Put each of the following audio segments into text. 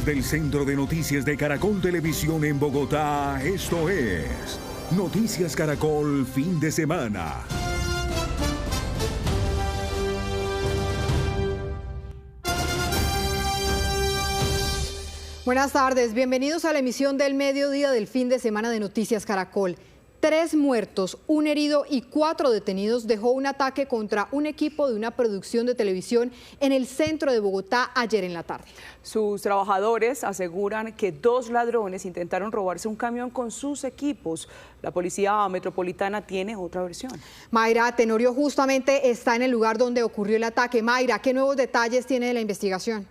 Desde el Centro de Noticias de Caracol Televisión en Bogotá, esto es Noticias Caracol Fin de Semana. Buenas tardes, bienvenidos a la emisión del mediodía del fin de semana de Noticias Caracol. 3 muertos, 1 herido y 4 detenidos dejó un ataque contra un equipo de una producción de televisión en el centro de Bogotá ayer en la tarde. Sus trabajadores aseguran que 2 ladrones intentaron robarse un camión con sus equipos. La Policía Metropolitana tiene otra versión. Mayra Tenorio justamente está en el lugar donde ocurrió el ataque. Mayra, ¿qué nuevos detalles tiene de la investigación?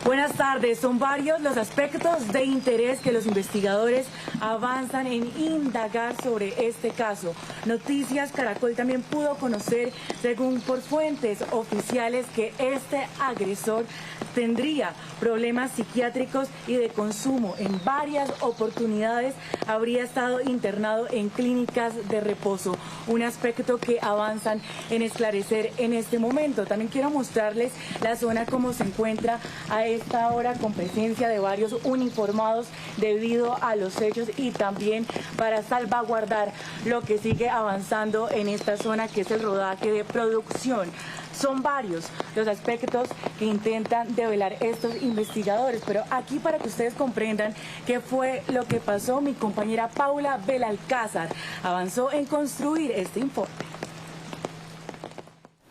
Buenas tardes, son varios los aspectos de interés que los investigadores avanzan en indagar sobre este caso. Noticias Caracol también pudo conocer, según por fuentes oficiales, que este agresor tendría problemas psiquiátricos y de consumo. En varias oportunidades habría estado internado en clínicas de reposo, un aspecto que avanzan en esclarecer en este momento. También quiero mostrarles la zona como se encuentra a esta hora, con presencia de varios uniformados debido a los hechos y también para salvaguardar lo que sigue avanzando en esta zona, que es el rodaje de producción. Son varios los aspectos que intentan develar estos investigadores, pero aquí, para que ustedes comprendan qué fue lo que pasó, mi compañera Paula Belalcázar avanzó en construir este informe.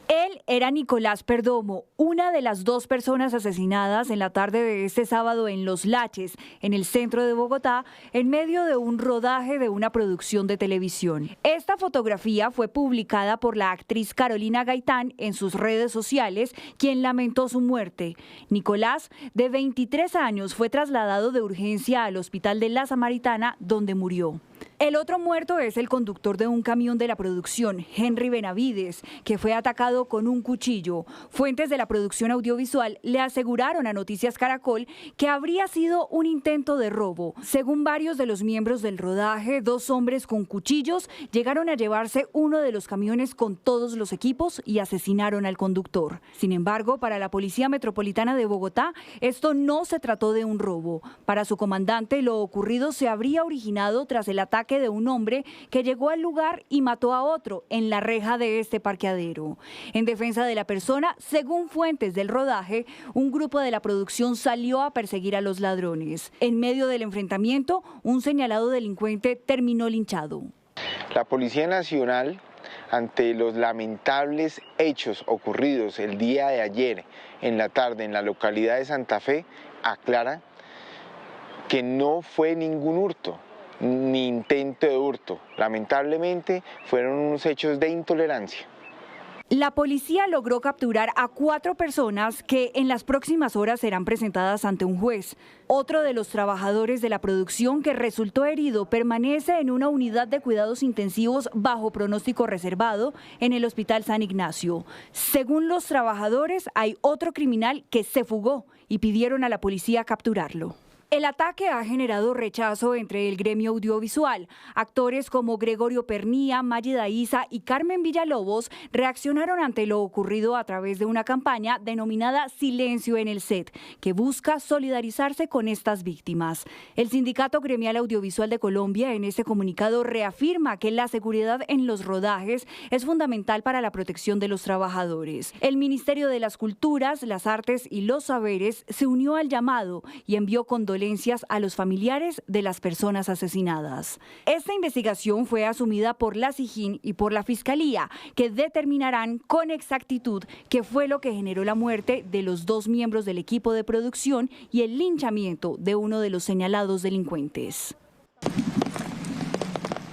Él era Nicolás Perdomo, una de las 2 personas asesinadas en la tarde de este sábado en Los Laches, en el centro de Bogotá, en medio de un rodaje de una producción de televisión. Esta fotografía fue publicada por la actriz Carolina Gaitán en sus redes sociales, quien lamentó su muerte. Nicolás, de 23 años, fue trasladado de urgencia al Hospital de la Samaritana, donde murió. El otro muerto es el conductor de un camión de la producción, Henry Benavides, que fue atacado con un cuchillo. Fuentes de la producción audiovisual le aseguraron a Noticias Caracol que habría sido un intento de robo. Según varios de los miembros del rodaje, 2 hombres con cuchillos llegaron a llevarse uno de los camiones con todos los equipos y asesinaron al conductor. Sin embargo, para la Policía Metropolitana de Bogotá, esto no se trató de un robo. Para su comandante, lo ocurrido se habría originado tras el ataque de un hombre que llegó al lugar y mató a otro en la reja de este parqueadero. En defensa de la persona, según fuentes del rodaje, un grupo de la producción salió a perseguir a los ladrones. En medio del enfrentamiento, un señalado delincuente terminó linchado. La Policía Nacional, ante los lamentables hechos ocurridos el día de ayer en la tarde en la localidad de Santa Fe, aclara que no fue ningún hurto ni intento de hurto. Lamentablemente fueron unos hechos de intolerancia. La policía logró capturar a 4 personas que en las próximas horas serán presentadas ante un juez. Otro de los trabajadores de la producción que resultó herido permanece en una unidad de cuidados intensivos bajo pronóstico reservado en el Hospital San Ignacio. Según los trabajadores, hay otro criminal que se fugó y pidieron a la policía capturarlo. El ataque ha generado rechazo entre el gremio audiovisual. Actores como Gregorio Pernía, Mágida Isa y Carmen Villalobos reaccionaron ante lo ocurrido a través de una campaña denominada Silencio en el Set, que busca solidarizarse con estas víctimas. El Sindicato Gremial Audiovisual de Colombia en este comunicado reafirma que la seguridad en los rodajes es fundamental para la protección de los trabajadores. El Ministerio de las Culturas, las Artes y los Saberes se unió al llamado y envió condolencias a los familiares de las personas asesinadas. Esta investigación fue asumida por la SIJIN y por la Fiscalía, que determinarán con exactitud qué fue lo que generó la muerte de los 2 miembros del equipo de producción y el linchamiento de uno de los señalados delincuentes.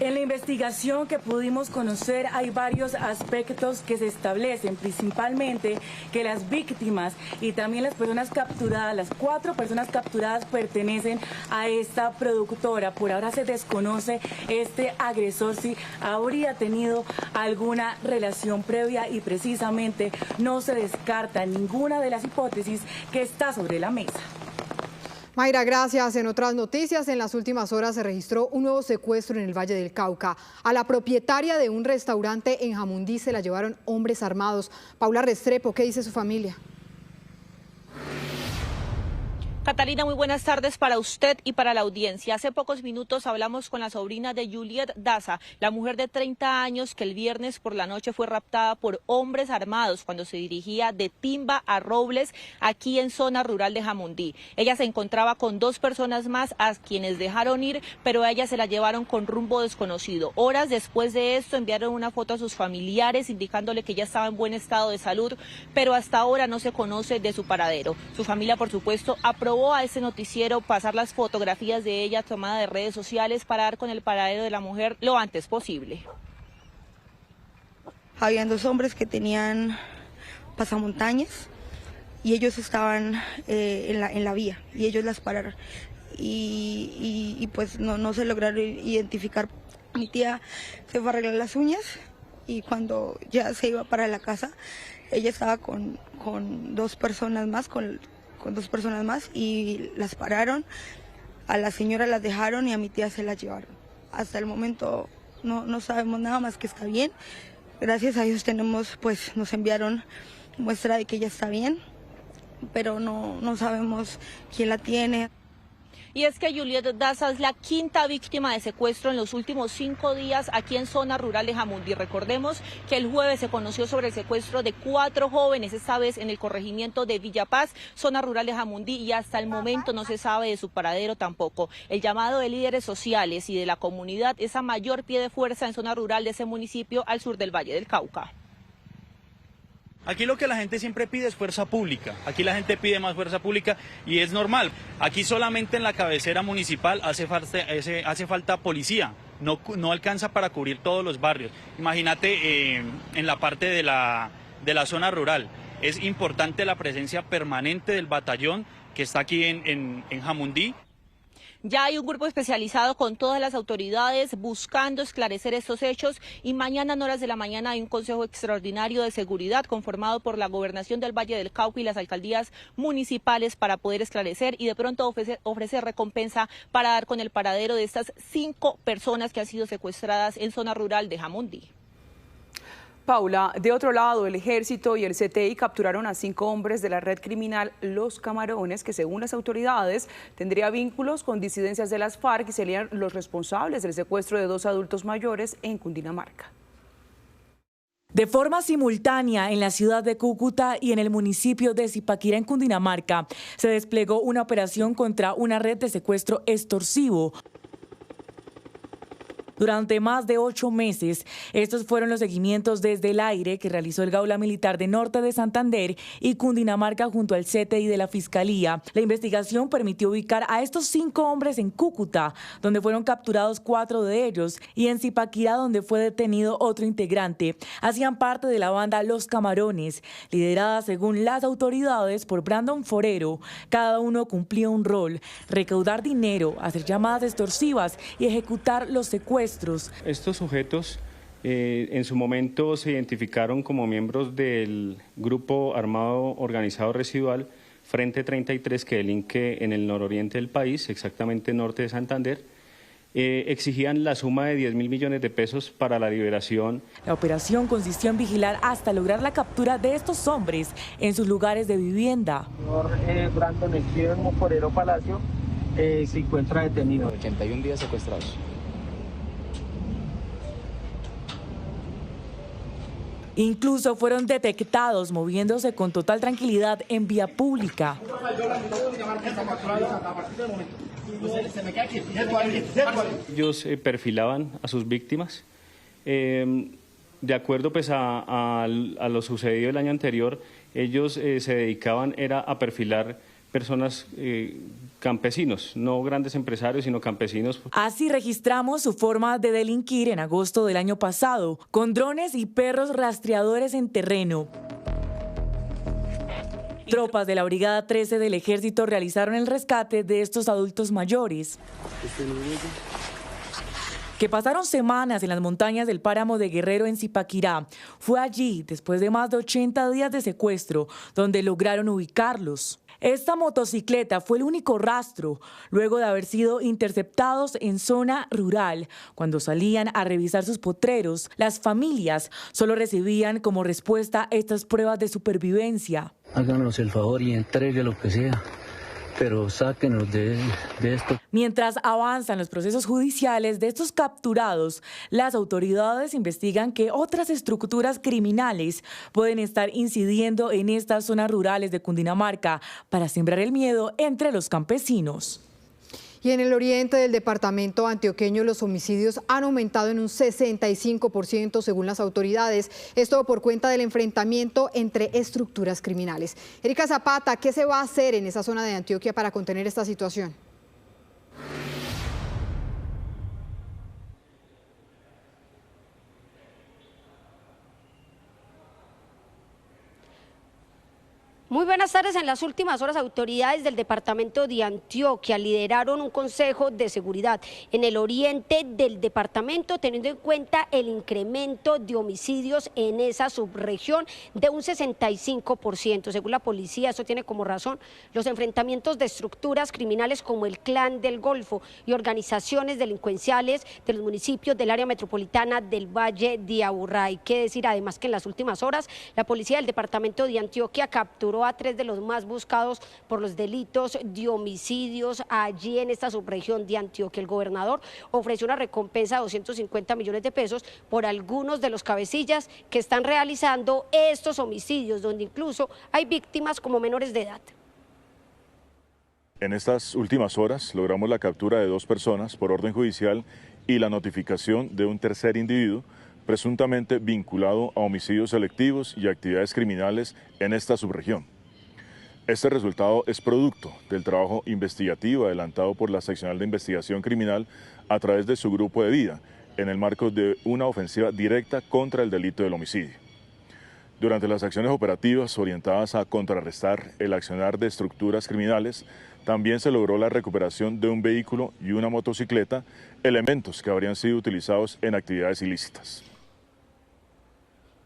En la investigación que pudimos conocer hay varios aspectos que se establecen, principalmente que las víctimas y también las personas capturadas, las 4 personas capturadas, pertenecen a esta productora. Por ahora se desconoce este agresor si habría tenido alguna relación previa y precisamente no se descarta ninguna de las hipótesis que está sobre la mesa. Mayra, gracias. En otras noticias, en las últimas horas se registró un nuevo secuestro en el Valle del Cauca. A la propietaria de un restaurante en Jamundí se la llevaron hombres armados. Paula Restrepo, ¿qué dice su familia? Catalina, muy buenas tardes para usted y para la audiencia. Hace pocos minutos hablamos con la sobrina de Juliet Daza, la mujer de 30 años que el viernes por la noche fue raptada por hombres armados cuando se dirigía de Timba a Robles, aquí en zona rural de Jamundí. Ella se encontraba con 2 personas más a quienes dejaron ir, pero a ella se la llevaron con rumbo desconocido. Horas después de esto enviaron una foto a sus familiares indicándole que ya estaba en buen estado de salud, pero hasta ahora no se conoce de su paradero. Su familia, por supuesto, aprobó a este noticiero pasar las fotografías de ella tomada de redes sociales para dar con el paradero de la mujer lo antes posible. Habían 2 hombres que tenían pasamontañas y ellos estaban en la vía y ellos las pararon y pues no se lograron identificar. Mi tía se fue a arreglar las uñas y cuando ya se iba para la casa, ella estaba con 2 personas más, con 2 personas más y las pararon, a la señora las dejaron y a mi tía se las llevaron. Hasta el momento no sabemos nada más que está bien. Gracias a Dios nos enviaron muestra de que ella está bien, pero no sabemos quién la tiene. Y es que Juliet Daza es la 5ª víctima de secuestro en los últimos 5 días aquí en zona rural de Jamundí. Recordemos que el jueves se conoció sobre el secuestro de 4 jóvenes, esta vez en el corregimiento de Villa Paz, zona rural de Jamundí, y hasta el momento no se sabe de su paradero tampoco. El llamado de líderes sociales y de la comunidad es a mayor pie de fuerza en zona rural de ese municipio al sur del Valle del Cauca. Aquí lo que la gente siempre pide es fuerza pública, aquí la gente pide más fuerza pública y es normal. Aquí solamente en la cabecera municipal hace falta policía, no alcanza para cubrir todos los barrios. Imagínate en la parte de la zona rural, es importante la presencia permanente del batallón que está aquí en Jamundí. Ya hay un grupo especializado con todas las autoridades buscando esclarecer estos hechos y mañana en horas de la mañana hay un consejo extraordinario de seguridad conformado por la Gobernación del Valle del Cauca y las alcaldías municipales para poder esclarecer y de pronto ofrecer recompensa para dar con el paradero de estas 5 personas que han sido secuestradas en zona rural de Jamundí. Paula, de otro lado, el Ejército y el CTI capturaron a 5 hombres de la red criminal Los Camarones, que según las autoridades tendría vínculos con disidencias de las FARC y serían los responsables del secuestro de 2 adultos mayores en Cundinamarca. De forma simultánea, en la ciudad de Cúcuta y en el municipio de Zipaquirá, en Cundinamarca, se desplegó una operación contra una red de secuestro extorsivo. Durante más de 8 meses, estos fueron los seguimientos desde el aire que realizó el Gaula Militar de Norte de Santander y Cundinamarca junto al CTI de la Fiscalía. La investigación permitió ubicar a estos 5 hombres en Cúcuta, donde fueron capturados 4 de ellos, y en Zipaquirá, donde fue detenido otro integrante. Hacían parte de la banda Los Camarones, liderada según las autoridades por Brandon Forero. Cada uno cumplía un rol: recaudar dinero, hacer llamadas extorsivas y ejecutar los secuestros. Estos sujetos en su momento se identificaron como miembros del grupo armado organizado residual Frente 33 que delinque en el nororiente del país, exactamente norte de Santander. Exigían la suma de 10.000 millones de pesos para la liberación. La operación consistió en vigilar hasta lograr la captura de estos hombres en sus lugares de vivienda. Señor Brandon Guillermo Forero Palacio se encuentra detenido. 81 días secuestrados. Incluso fueron detectados moviéndose con total tranquilidad en vía pública. Ellos perfilaban a sus víctimas. De acuerdo a lo sucedido el año anterior, ellos se dedicaban a perfilar personas, campesinos, no grandes empresarios, sino campesinos. Así registramos su forma de delinquir en agosto del año pasado, con drones y perros rastreadores en terreno. Tropas de la Brigada 13 del Ejército realizaron el rescate de estos adultos mayores, que pasaron semanas en las montañas del páramo de Guerrero en Zipaquirá. Fue allí, después de más de 80 días de secuestro, donde lograron ubicarlos. Esta motocicleta fue el único rastro, luego de haber sido interceptados en zona rural. Cuando salían a revisar sus potreros, las familias solo recibían como respuesta estas pruebas de supervivencia. Háganos el favor y entregue lo que sea, pero sáquenos de esto. Mientras avanzan los procesos judiciales de estos capturados, las autoridades investigan que otras estructuras criminales pueden estar incidiendo en estas zonas rurales de Cundinamarca para sembrar el miedo entre los campesinos. Y en el oriente del departamento antioqueño los homicidios han aumentado en un 65% según las autoridades. Esto por cuenta del enfrentamiento entre estructuras criminales. Erika Zapata, ¿qué se va a hacer en esa zona de Antioquia para contener esta situación? Muy buenas tardes. En las últimas horas, autoridades del departamento de Antioquia lideraron un consejo de seguridad en el oriente del departamento, teniendo en cuenta el incremento de homicidios en esa subregión de un 65%. Según la policía, esto tiene como razón los enfrentamientos de estructuras criminales como el Clan del Golfo y organizaciones delincuenciales de los municipios del área metropolitana del Valle de Aburrá. Hay que decir además que en las últimas horas la policía del departamento de Antioquia capturó a 3 de los más buscados por los delitos de homicidios allí en esta subregión de Antioquia. El gobernador ofreció una recompensa de 250 millones de pesos por algunos de los cabecillas que están realizando estos homicidios, donde incluso hay víctimas como menores de edad. En estas últimas horas logramos la captura de 2 personas por orden judicial y la notificación de un tercer individuo presuntamente vinculado a homicidios selectivos y actividades criminales en esta subregión. Este resultado es producto del trabajo investigativo adelantado por la Seccional de Investigación Criminal a través de su grupo de vida, en el marco de una ofensiva directa contra el delito del homicidio. Durante las acciones operativas orientadas a contrarrestar el accionar de estructuras criminales, también se logró la recuperación de un vehículo y una motocicleta, elementos que habrían sido utilizados en actividades ilícitas.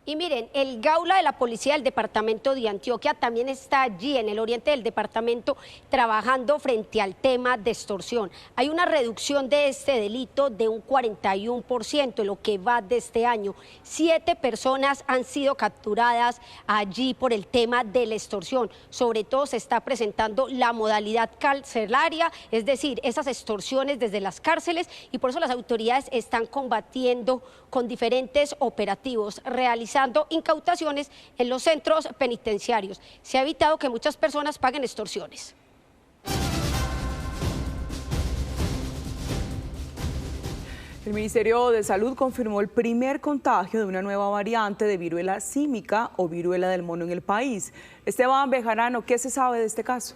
Y miren, el Gaula de la Policía del Departamento de Antioquia también está allí en el oriente del departamento trabajando frente al tema de extorsión. Hay una reducción de este delito de un 41% en lo que va de este año. 7 personas han sido capturadas allí por el tema de la extorsión. Sobre todo se está presentando la modalidad carcelaria, es decir, esas extorsiones desde las cárceles, y por eso las autoridades están combatiendo con diferentes operativos, realizando incautaciones en los centros penitenciarios. Se ha evitado que muchas personas paguen extorsiones. El Ministerio de Salud confirmó el primer contagio de una nueva variante de viruela símica o viruela del mono en el país. Esteban Bejarano, ¿qué se sabe de este caso?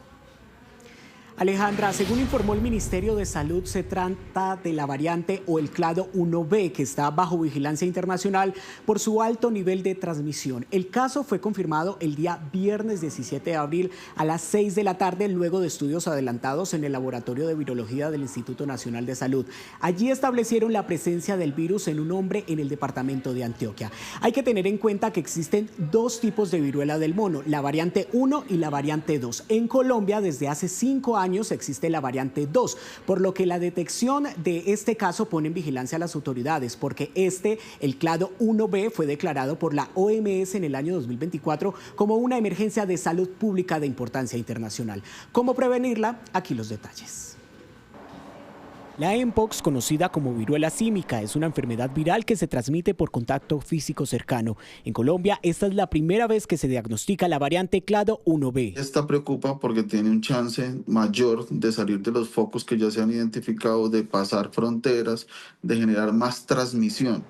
Alejandra, según informó el Ministerio de Salud, se trata de la variante o el clado 1B, que está bajo vigilancia internacional por su alto nivel de transmisión. El caso fue confirmado el día viernes 17 de abril a las 6 de la tarde, luego de estudios adelantados en el Laboratorio de Virología del Instituto Nacional de Salud. Allí establecieron la presencia del virus en un hombre en el departamento de Antioquia. Hay que tener en cuenta que existen 2 tipos de viruela del mono, la variante 1 y la variante 2. En Colombia, desde hace 5 años, existe la variante 2, por lo que la detección de este caso pone en vigilancia a las autoridades, porque el clado 1B, fue declarado por la OMS en el año 2024 como una emergencia de salud pública de importancia internacional. ¿Cómo prevenirla? Aquí los detalles. La mpox, conocida como viruela símica, es una enfermedad viral que se transmite por contacto físico cercano. En Colombia, esta es la primera vez que se diagnostica la variante clado 1B. Esta preocupa porque tiene un chance mayor de salir de los focos que ya se han identificado, de pasar fronteras, de generar más transmisión.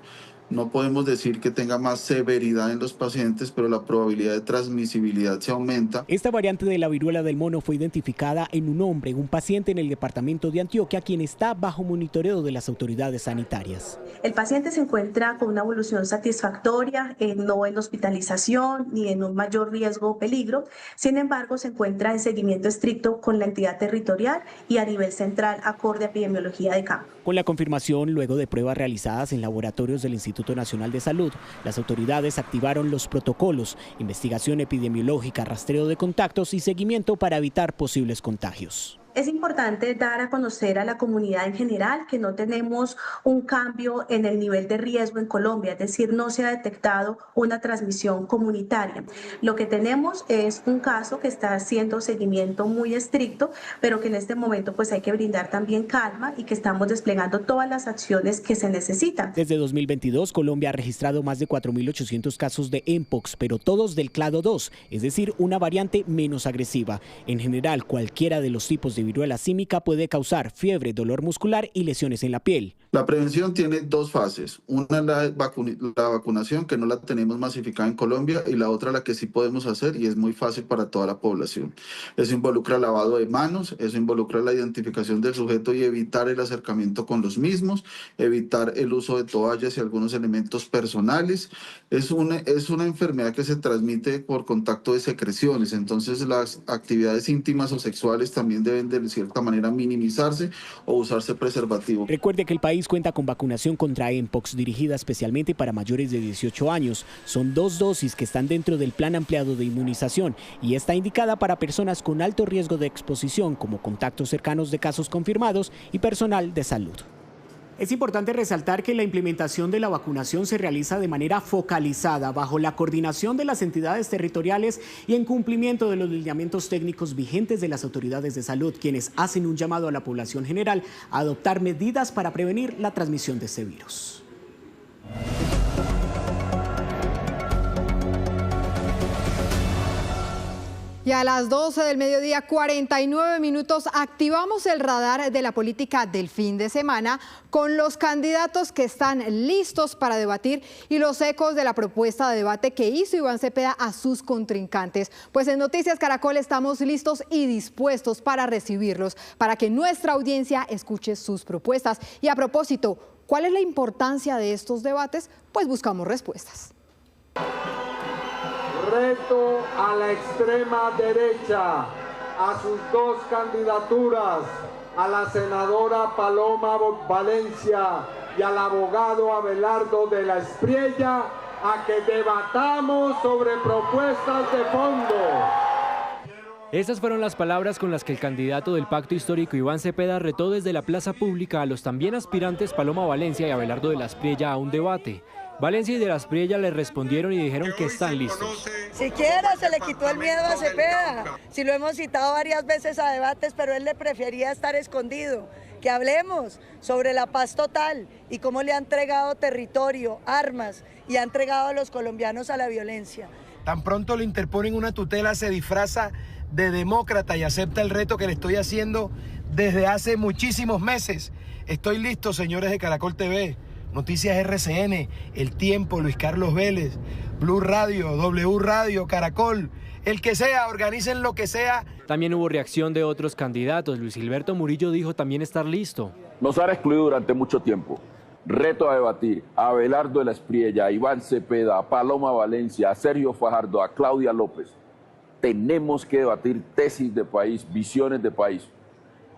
No podemos decir que tenga más severidad en los pacientes, pero la probabilidad de transmisibilidad se aumenta. Esta variante de la viruela del mono fue identificada en un hombre, un paciente en el departamento de Antioquia, quien está bajo monitoreo de las autoridades sanitarias. El paciente se encuentra con una evolución satisfactoria, no en hospitalización ni en un mayor riesgo o peligro. Sin embargo, se encuentra en seguimiento estricto con la entidad territorial y a nivel central, acorde a epidemiología de campo. Con la confirmación, luego de pruebas realizadas en laboratorios del Instituto Nacional de Salud, las autoridades activaron los protocolos, investigación epidemiológica, rastreo de contactos y seguimiento para evitar posibles contagios. Es importante dar a conocer a la comunidad en general que no tenemos un cambio en el nivel de riesgo en Colombia, es decir, no se ha detectado una transmisión comunitaria. Lo que tenemos es un caso que está haciendo seguimiento muy estricto, pero que en este momento pues hay que brindar también calma y que estamos desplegando todas las acciones que se necesitan. Desde 2022, Colombia ha registrado más de 4.800 casos de mpox, pero todos del clado 2, es decir, una variante menos agresiva. En general, cualquiera de los tipos de viruela símica puede causar fiebre, dolor muscular y lesiones en la piel. La prevención tiene dos fases. Una la vacunación, que no la tenemos masificada en Colombia, y la otra la que sí podemos hacer y es muy fácil para toda la población. Eso involucra lavado de manos, eso involucra la identificación del sujeto y evitar el acercamiento con los mismos, evitar el uso de toallas y algunos elementos personales. Es una enfermedad que se transmite por contacto de secreciones, entonces las actividades íntimas o sexuales también deben de cierta manera minimizarse o usarse preservativo. Recuerde que el país cuenta con vacunación contra mpox dirigida especialmente para mayores de 18 años. Son 2 dosis que están dentro del plan ampliado de inmunización y está indicada para personas con alto riesgo de exposición como contactos cercanos de casos confirmados y personal de salud. Es importante resaltar que la implementación de la vacunación se realiza de manera focalizada, bajo la coordinación de las entidades territoriales y en cumplimiento de los lineamientos técnicos vigentes de las autoridades de salud, quienes hacen un llamado a la población general a adoptar medidas para prevenir la transmisión de este virus. Y a las 12 del mediodía, 49 minutos, activamos el radar de la política del fin de semana con los candidatos que están listos para debatir y los ecos de la propuesta de debate que hizo Iván Cepeda a sus contrincantes. Pues en Noticias Caracol estamos listos y dispuestos para recibirlos, para que nuestra audiencia escuche sus propuestas. Y a propósito, ¿cuál es la importancia de estos debates? Pues buscamos respuestas. Reto a la extrema derecha, a sus 2 candidaturas, a la senadora Paloma Valencia y al abogado Abelardo de la Espriella, a que debatamos sobre propuestas de fondo. Esas fueron las palabras con las que el candidato del Pacto Histórico Iván Cepeda retó desde la plaza pública a los también aspirantes Paloma Valencia y Abelardo de la Espriella a un debate. Valencia y de la Espriella le respondieron y dijeron que están listos. Siquiera se le quitó el miedo a Cepeda. Si lo hemos citado varias veces a debates, pero él le prefería estar escondido. Que hablemos sobre la paz total y cómo le ha entregado territorio, armas y ha entregado a los colombianos a la violencia. Tan pronto le interponen una tutela, se disfraza de demócrata y acepta el reto que le estoy haciendo desde hace muchísimos meses. Estoy listo, señores de Caracol TV. Noticias RCN, El Tiempo, Luis Carlos Vélez, Blue Radio, W Radio, Caracol, el que sea, organicen lo que sea. También hubo reacción de otros candidatos. Luis Gilberto Murillo dijo también estar listo. Nos han excluido durante mucho tiempo. Reto a debatir a Abelardo de la Espriella, a Iván Cepeda, a Paloma Valencia, a Sergio Fajardo, a Claudia López. Tenemos que debatir tesis de país, visiones de país.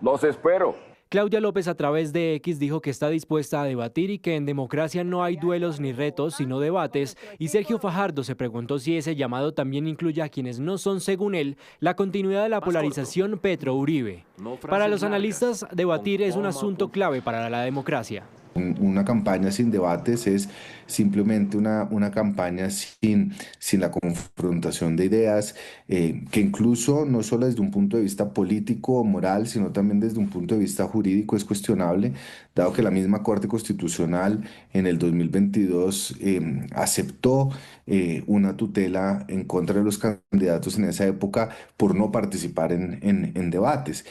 Los espero. Claudia López a través de X dijo que está dispuesta a debatir y que en democracia no hay duelos ni retos, sino debates. Y Sergio Fajardo se preguntó si ese llamado también incluye a quienes no son, según él, la continuidad de la polarización Petro-Uribe. Para los analistas, debatir es un asunto clave para la democracia. Una campaña sin debates es simplemente una campaña sin la confrontación de ideas, que incluso no solo desde un punto de vista político o moral, sino también desde un punto de vista jurídico es cuestionable, dado que la misma Corte Constitucional en el 2022 aceptó una tutela en contra de los candidatos en esa época por no participar en debates.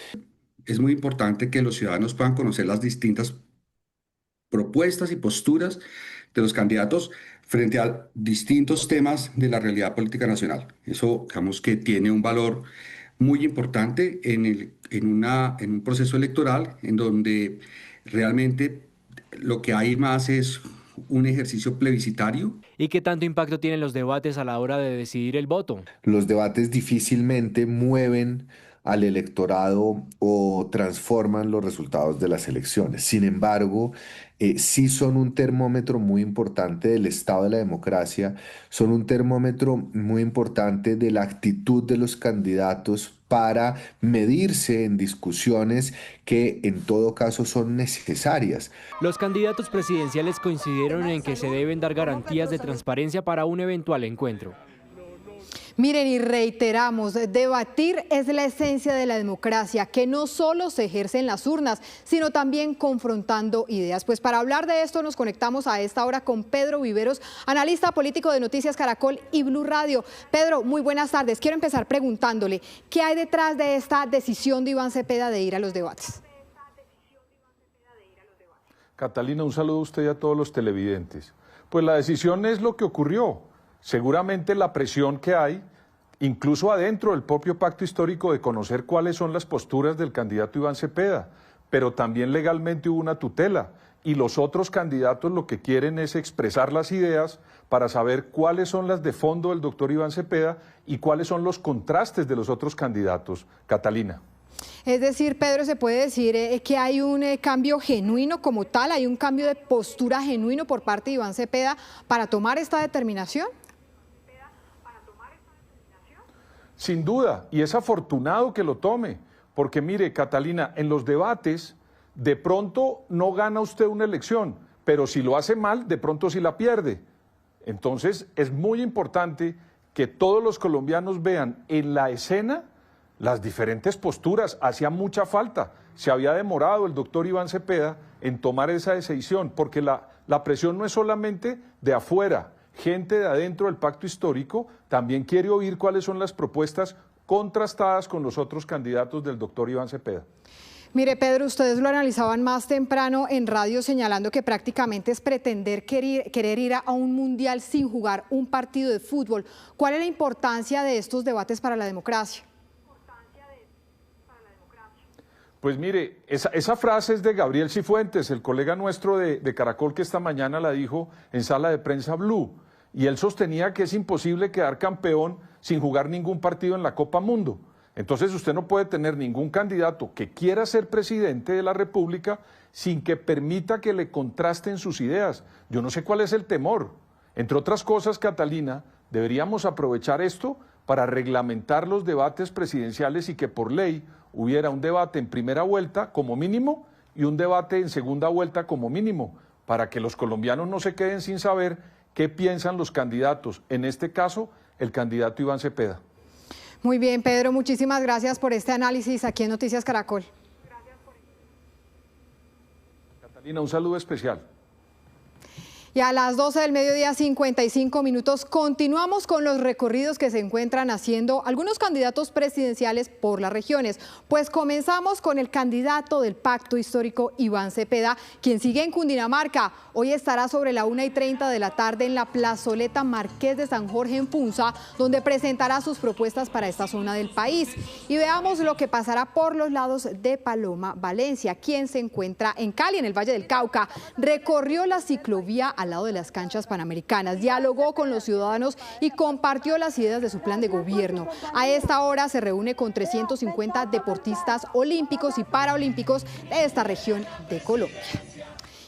Es muy importante que los ciudadanos puedan conocer las distintas propuestas y posturas de los candidatos frente a distintos temas de la realidad política nacional. Eso, digamos, que tiene un valor muy importante en un proceso electoral en donde realmente lo que hay más es un ejercicio plebiscitario. ¿Y qué tanto impacto tienen los debates a la hora de decidir el voto? Los debates difícilmente mueven al electorado o transforman los resultados de las elecciones. Sin embargo, sí son un termómetro muy importante del estado de la democracia, son un termómetro muy importante de la actitud de los candidatos para medirse en discusiones que en todo caso son necesarias. Los candidatos presidenciales coincidieron en que se deben dar garantías de transparencia para un eventual encuentro. Miren, y reiteramos, debatir es la esencia de la democracia, que no solo se ejerce en las urnas, sino también confrontando ideas. Pues para hablar de esto nos conectamos a esta hora con Pedro Viveros, analista político de Noticias Caracol y Blue Radio. Pedro, muy buenas tardes. Quiero empezar preguntándole, ¿qué hay detrás de esta decisión de Iván Cepeda de ir a los debates? Catalina, un saludo a usted y a todos los televidentes. Pues la decisión es lo que ocurrió. Seguramente la presión que hay, incluso adentro del propio pacto histórico, de conocer cuáles son las posturas del candidato Iván Cepeda, pero también legalmente hubo una tutela y los otros candidatos lo que quieren es expresar las ideas para saber cuáles son las de fondo del doctor Iván Cepeda y cuáles son los contrastes de los otros candidatos. Catalina. Es decir, Pedro, ¿se puede decir que hay un cambio genuino como tal, hay un cambio de postura genuino por parte de Iván Cepeda para tomar esta determinación? Sin duda, y es afortunado que lo tome, porque mire, Catalina, en los debates de pronto no gana usted una elección, pero si lo hace mal, de pronto sí la pierde. Entonces es muy importante que todos los colombianos vean en la escena las diferentes posturas. Hacía mucha falta, se había demorado el doctor Iván Cepeda en tomar esa decisión, porque la presión no es solamente de afuera. Gente de adentro del pacto histórico también quiere oír cuáles son las propuestas contrastadas con los otros candidatos del doctor Iván Cepeda. Mire, Pedro, ustedes lo analizaban más temprano en radio señalando que prácticamente es pretender querer ir a un mundial sin jugar un partido de fútbol. ¿Cuál es la importancia de estos debates para la democracia? Pues mire, esa frase es de Gabriel Cifuentes, el colega nuestro de Caracol, que esta mañana la dijo en sala de prensa Blue, y él sostenía que es imposible quedar campeón sin jugar ningún partido en la Copa Mundo. Entonces usted no puede tener ningún candidato que quiera ser presidente de la República sin que permita que le contrasten sus ideas. Yo no sé cuál es el temor. Entre otras cosas, Catalina, deberíamos aprovechar esto para reglamentar los debates presidenciales y que por ley hubiera un debate en primera vuelta como mínimo y un debate en segunda vuelta como mínimo, para que los colombianos no se queden sin saber qué piensan los candidatos, en este caso el candidato Iván Cepeda. Muy bien, Pedro, muchísimas gracias por este análisis aquí en Noticias Caracol. Catalina, un saludo especial. Y a las 12 del mediodía, 55 minutos, continuamos con los recorridos que se encuentran haciendo algunos candidatos presidenciales por las regiones. Pues comenzamos con el candidato del pacto histórico, Iván Cepeda, quien sigue en Cundinamarca. Hoy estará sobre la 1:30 de la tarde en la plazoleta Marqués de San Jorge en Funza, donde presentará sus propuestas para esta zona del país. Y veamos lo que pasará por los lados de Paloma Valencia, quien se encuentra en Cali, en el Valle del Cauca. Recorrió la ciclovía al lado de las canchas panamericanas, dialogó con los ciudadanos y compartió las ideas de su plan de gobierno. A esta hora se reúne con 350 deportistas olímpicos y paraolímpicos de esta región de Colombia.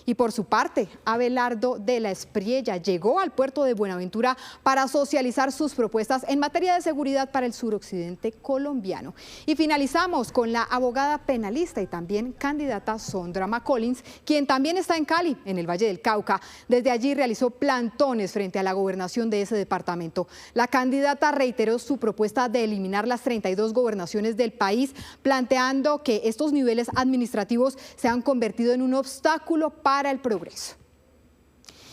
Y por su parte, Abelardo de la Espriella llegó al puerto de Buenaventura para socializar sus propuestas en materia de seguridad para el suroccidente colombiano. Y finalizamos con la abogada penalista y también candidata Sondra McCollins, quien también está en Cali, en el Valle del Cauca. Desde allí realizó plantones frente a la gobernación de ese departamento. La candidata reiteró su propuesta de eliminar las 32 gobernaciones del país, planteando que estos niveles administrativos se han convertido en un obstáculo para el progreso.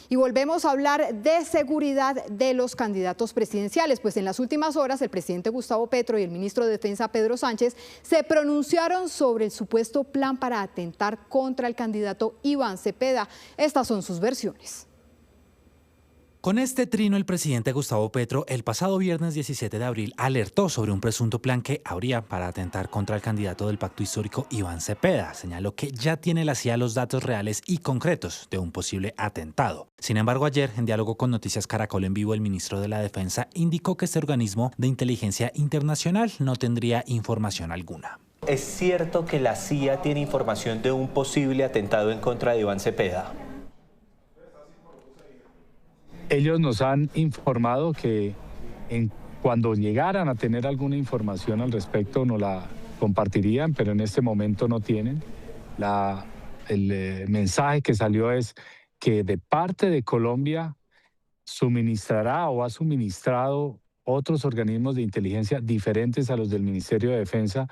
Y volvemos a hablar de seguridad de los candidatos presidenciales, pues en las últimas horas el presidente Gustavo Petro y el ministro de Defensa Pedro Sánchez se pronunciaron sobre el supuesto plan para atentar contra el candidato Iván Cepeda. Estas son sus versiones. Con este trino, el presidente Gustavo Petro, el pasado viernes 17 de abril, alertó sobre un presunto plan que habría para atentar contra el candidato del pacto histórico, Iván Cepeda. Señaló que ya tiene la CIA los datos reales y concretos de un posible atentado. Sin embargo, ayer, en diálogo con Noticias Caracol en vivo, el ministro de la Defensa indicó que este organismo de inteligencia internacional no tendría información alguna. ¿Es cierto que la CIA tiene información de un posible atentado en contra de Iván Cepeda? Ellos nos han informado que cuando llegaran a tener alguna información al respecto nos la compartirían, pero en este momento no tienen. El mensaje que salió es que de parte de Colombia suministrará o ha suministrado otros organismos de inteligencia diferentes a los del Ministerio de Defensa,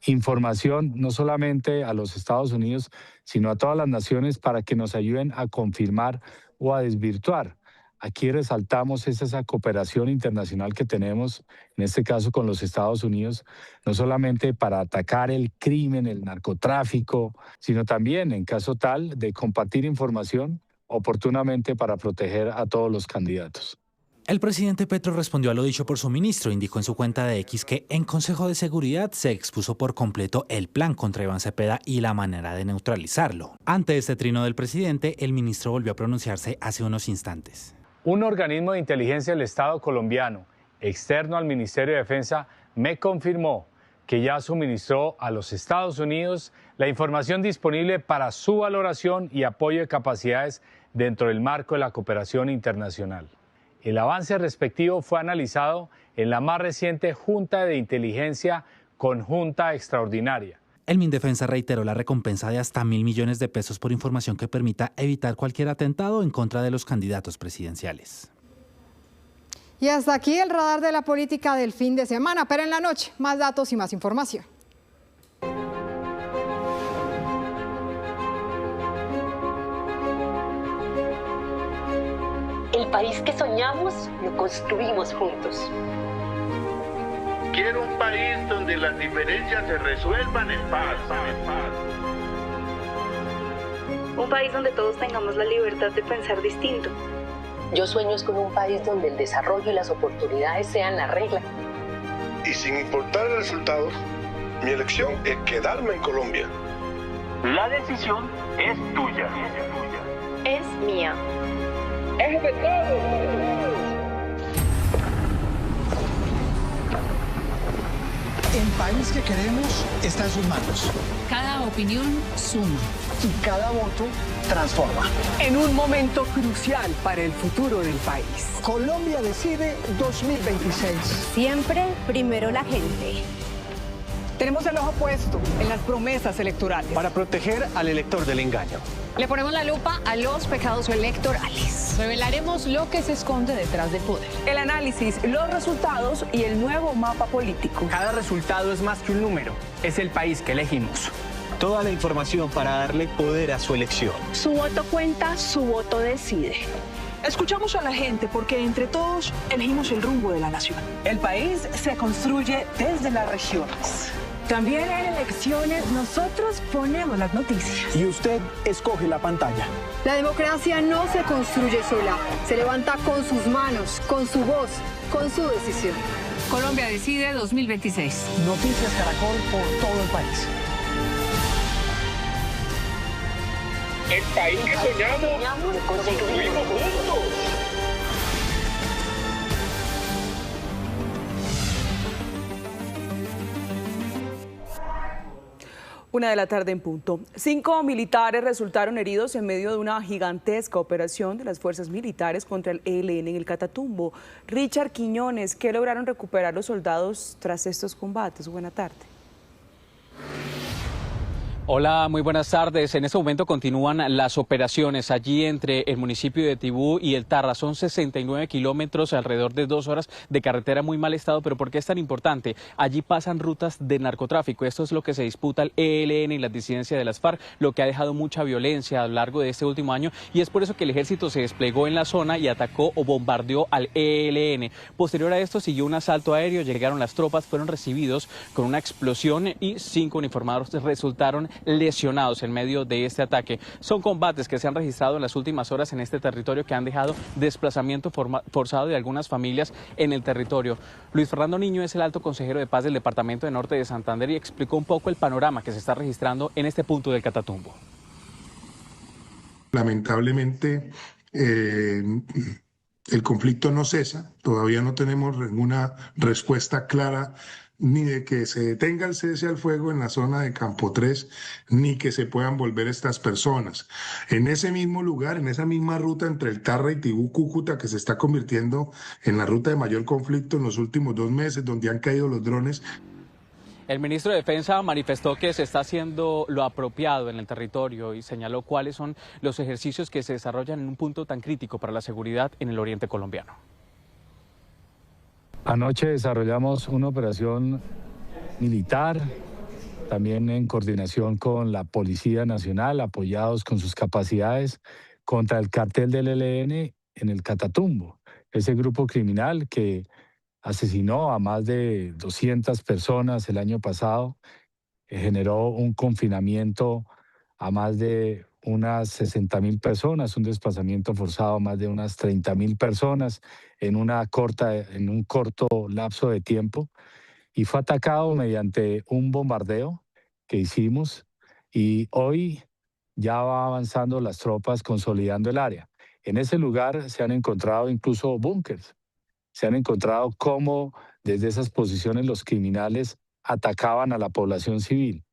información no solamente a los Estados Unidos, sino a todas las naciones para que nos ayuden a confirmar o a desvirtuar. Aquí resaltamos esa cooperación internacional que tenemos, en este caso con los Estados Unidos, no solamente para atacar el crimen, el narcotráfico, sino también, en caso tal, de compartir información oportunamente para proteger a todos los candidatos. El presidente Petro respondió a lo dicho por su ministro. Indicó en su cuenta de X que en Consejo de Seguridad se expuso por completo el plan contra Iván Cepeda y la manera de neutralizarlo. Ante este trino del presidente, el ministro volvió a pronunciarse hace unos instantes. Un organismo de inteligencia del Estado colombiano, externo al Ministerio de Defensa, me confirmó que ya suministró a los Estados Unidos la información disponible para su valoración y apoyo de capacidades dentro del marco de la cooperación internacional. El avance respectivo fue analizado en la más reciente Junta de Inteligencia Conjunta Extraordinaria. El Mindefensa reiteró la recompensa de hasta 1.000 millones de pesos por información que permita evitar cualquier atentado en contra de los candidatos presidenciales. Y hasta aquí el radar de la política del fin de semana, pero en la noche, más datos y más información. El país que soñamos lo construimos juntos. Quiero un país donde las diferencias se resuelvan en paz. Un país donde todos tengamos la libertad de pensar distinto. Yo sueño es con un país donde el desarrollo y las oportunidades sean la regla. Y sin importar el resultado, mi elección es quedarme en Colombia. La decisión es tuya. Es mía. Es de todos. El país que queremos está en sus manos. Cada opinión suma. Y cada voto transforma. En un momento crucial para el futuro del país. Colombia Decide 2026. Siempre primero la gente. Tenemos el ojo puesto en las promesas electorales. Para proteger al elector del engaño. Le ponemos la lupa a los pecados electorales. Revelaremos lo que se esconde detrás del poder. El análisis, los resultados y el nuevo mapa político. Cada resultado es más que un número. Es el país que elegimos. Toda la información para darle poder a su elección. Su voto cuenta, su voto decide. Escuchamos a la gente porque entre todos elegimos el rumbo de la nación. El país se construye desde las regiones. También en elecciones nosotros ponemos las noticias. Y usted escoge la pantalla. La democracia no se construye sola, se levanta con sus manos, con su voz, con su decisión. Colombia Decide 2026. Noticias Caracol por todo el país. El país que soñamos, lo construimos juntos. Una de la tarde en punto. 5 militares resultaron heridos en medio de una gigantesca operación de las fuerzas militares contra el ELN en el Catatumbo. Richard Quiñones, ¿qué lograron recuperar los soldados tras estos combates? Buena tarde. Hola, muy buenas tardes. En este momento continúan las operaciones allí entre el municipio de Tibú y el Tarra. Son 69 kilómetros, alrededor de 2 horas de carretera, muy mal estado. ¿Pero por qué es tan importante? Allí pasan rutas de narcotráfico. Esto es lo que se disputa el ELN y la disidencia de las FARC, lo que ha dejado mucha violencia a lo largo de este último año. Y es por eso que el ejército se desplegó en la zona y atacó o bombardeó al ELN. Posterior a esto siguió un asalto aéreo, llegaron las tropas, fueron recibidos con una explosión y 5 uniformados resultaron lesionados en medio de este ataque. Son combates que se han registrado en las últimas horas en este territorio que han dejado desplazamiento forzado de algunas familias en el territorio. Luis Fernando Niño es el alto consejero de paz del departamento de Norte de Santander y explicó un poco el panorama que se está registrando en este punto del Catatumbo. Lamentablemente, el conflicto no cesa, todavía no tenemos ninguna respuesta clara ni de que se detenga el cese al fuego en la zona de Campo 3, ni que se puedan volver estas personas. En ese mismo lugar, en esa misma ruta entre el Tarra y Tibú, Cúcuta, que se está convirtiendo en la ruta de mayor conflicto en los últimos 2 meses, donde han caído los drones. El ministro de Defensa manifestó que se está haciendo lo apropiado en el territorio y señaló cuáles son los ejercicios que se desarrollan en un punto tan crítico para la seguridad en el oriente colombiano. Anoche desarrollamos una operación militar, también en coordinación con la Policía Nacional, apoyados con sus capacidades, contra el cartel del ELN en el Catatumbo, ese grupo criminal que asesinó a más de 200 personas el año pasado, generó un confinamiento a más de unas 60.000 personas, un desplazamiento forzado a más de unas 30.000 personas en un corto lapso de tiempo, y fue atacado mediante un bombardeo que hicimos, y hoy ya va avanzando las tropas consolidando el área. En ese lugar se han encontrado incluso búnkers, se han encontrado cómo desde esas posiciones los criminales atacaban a la población civil.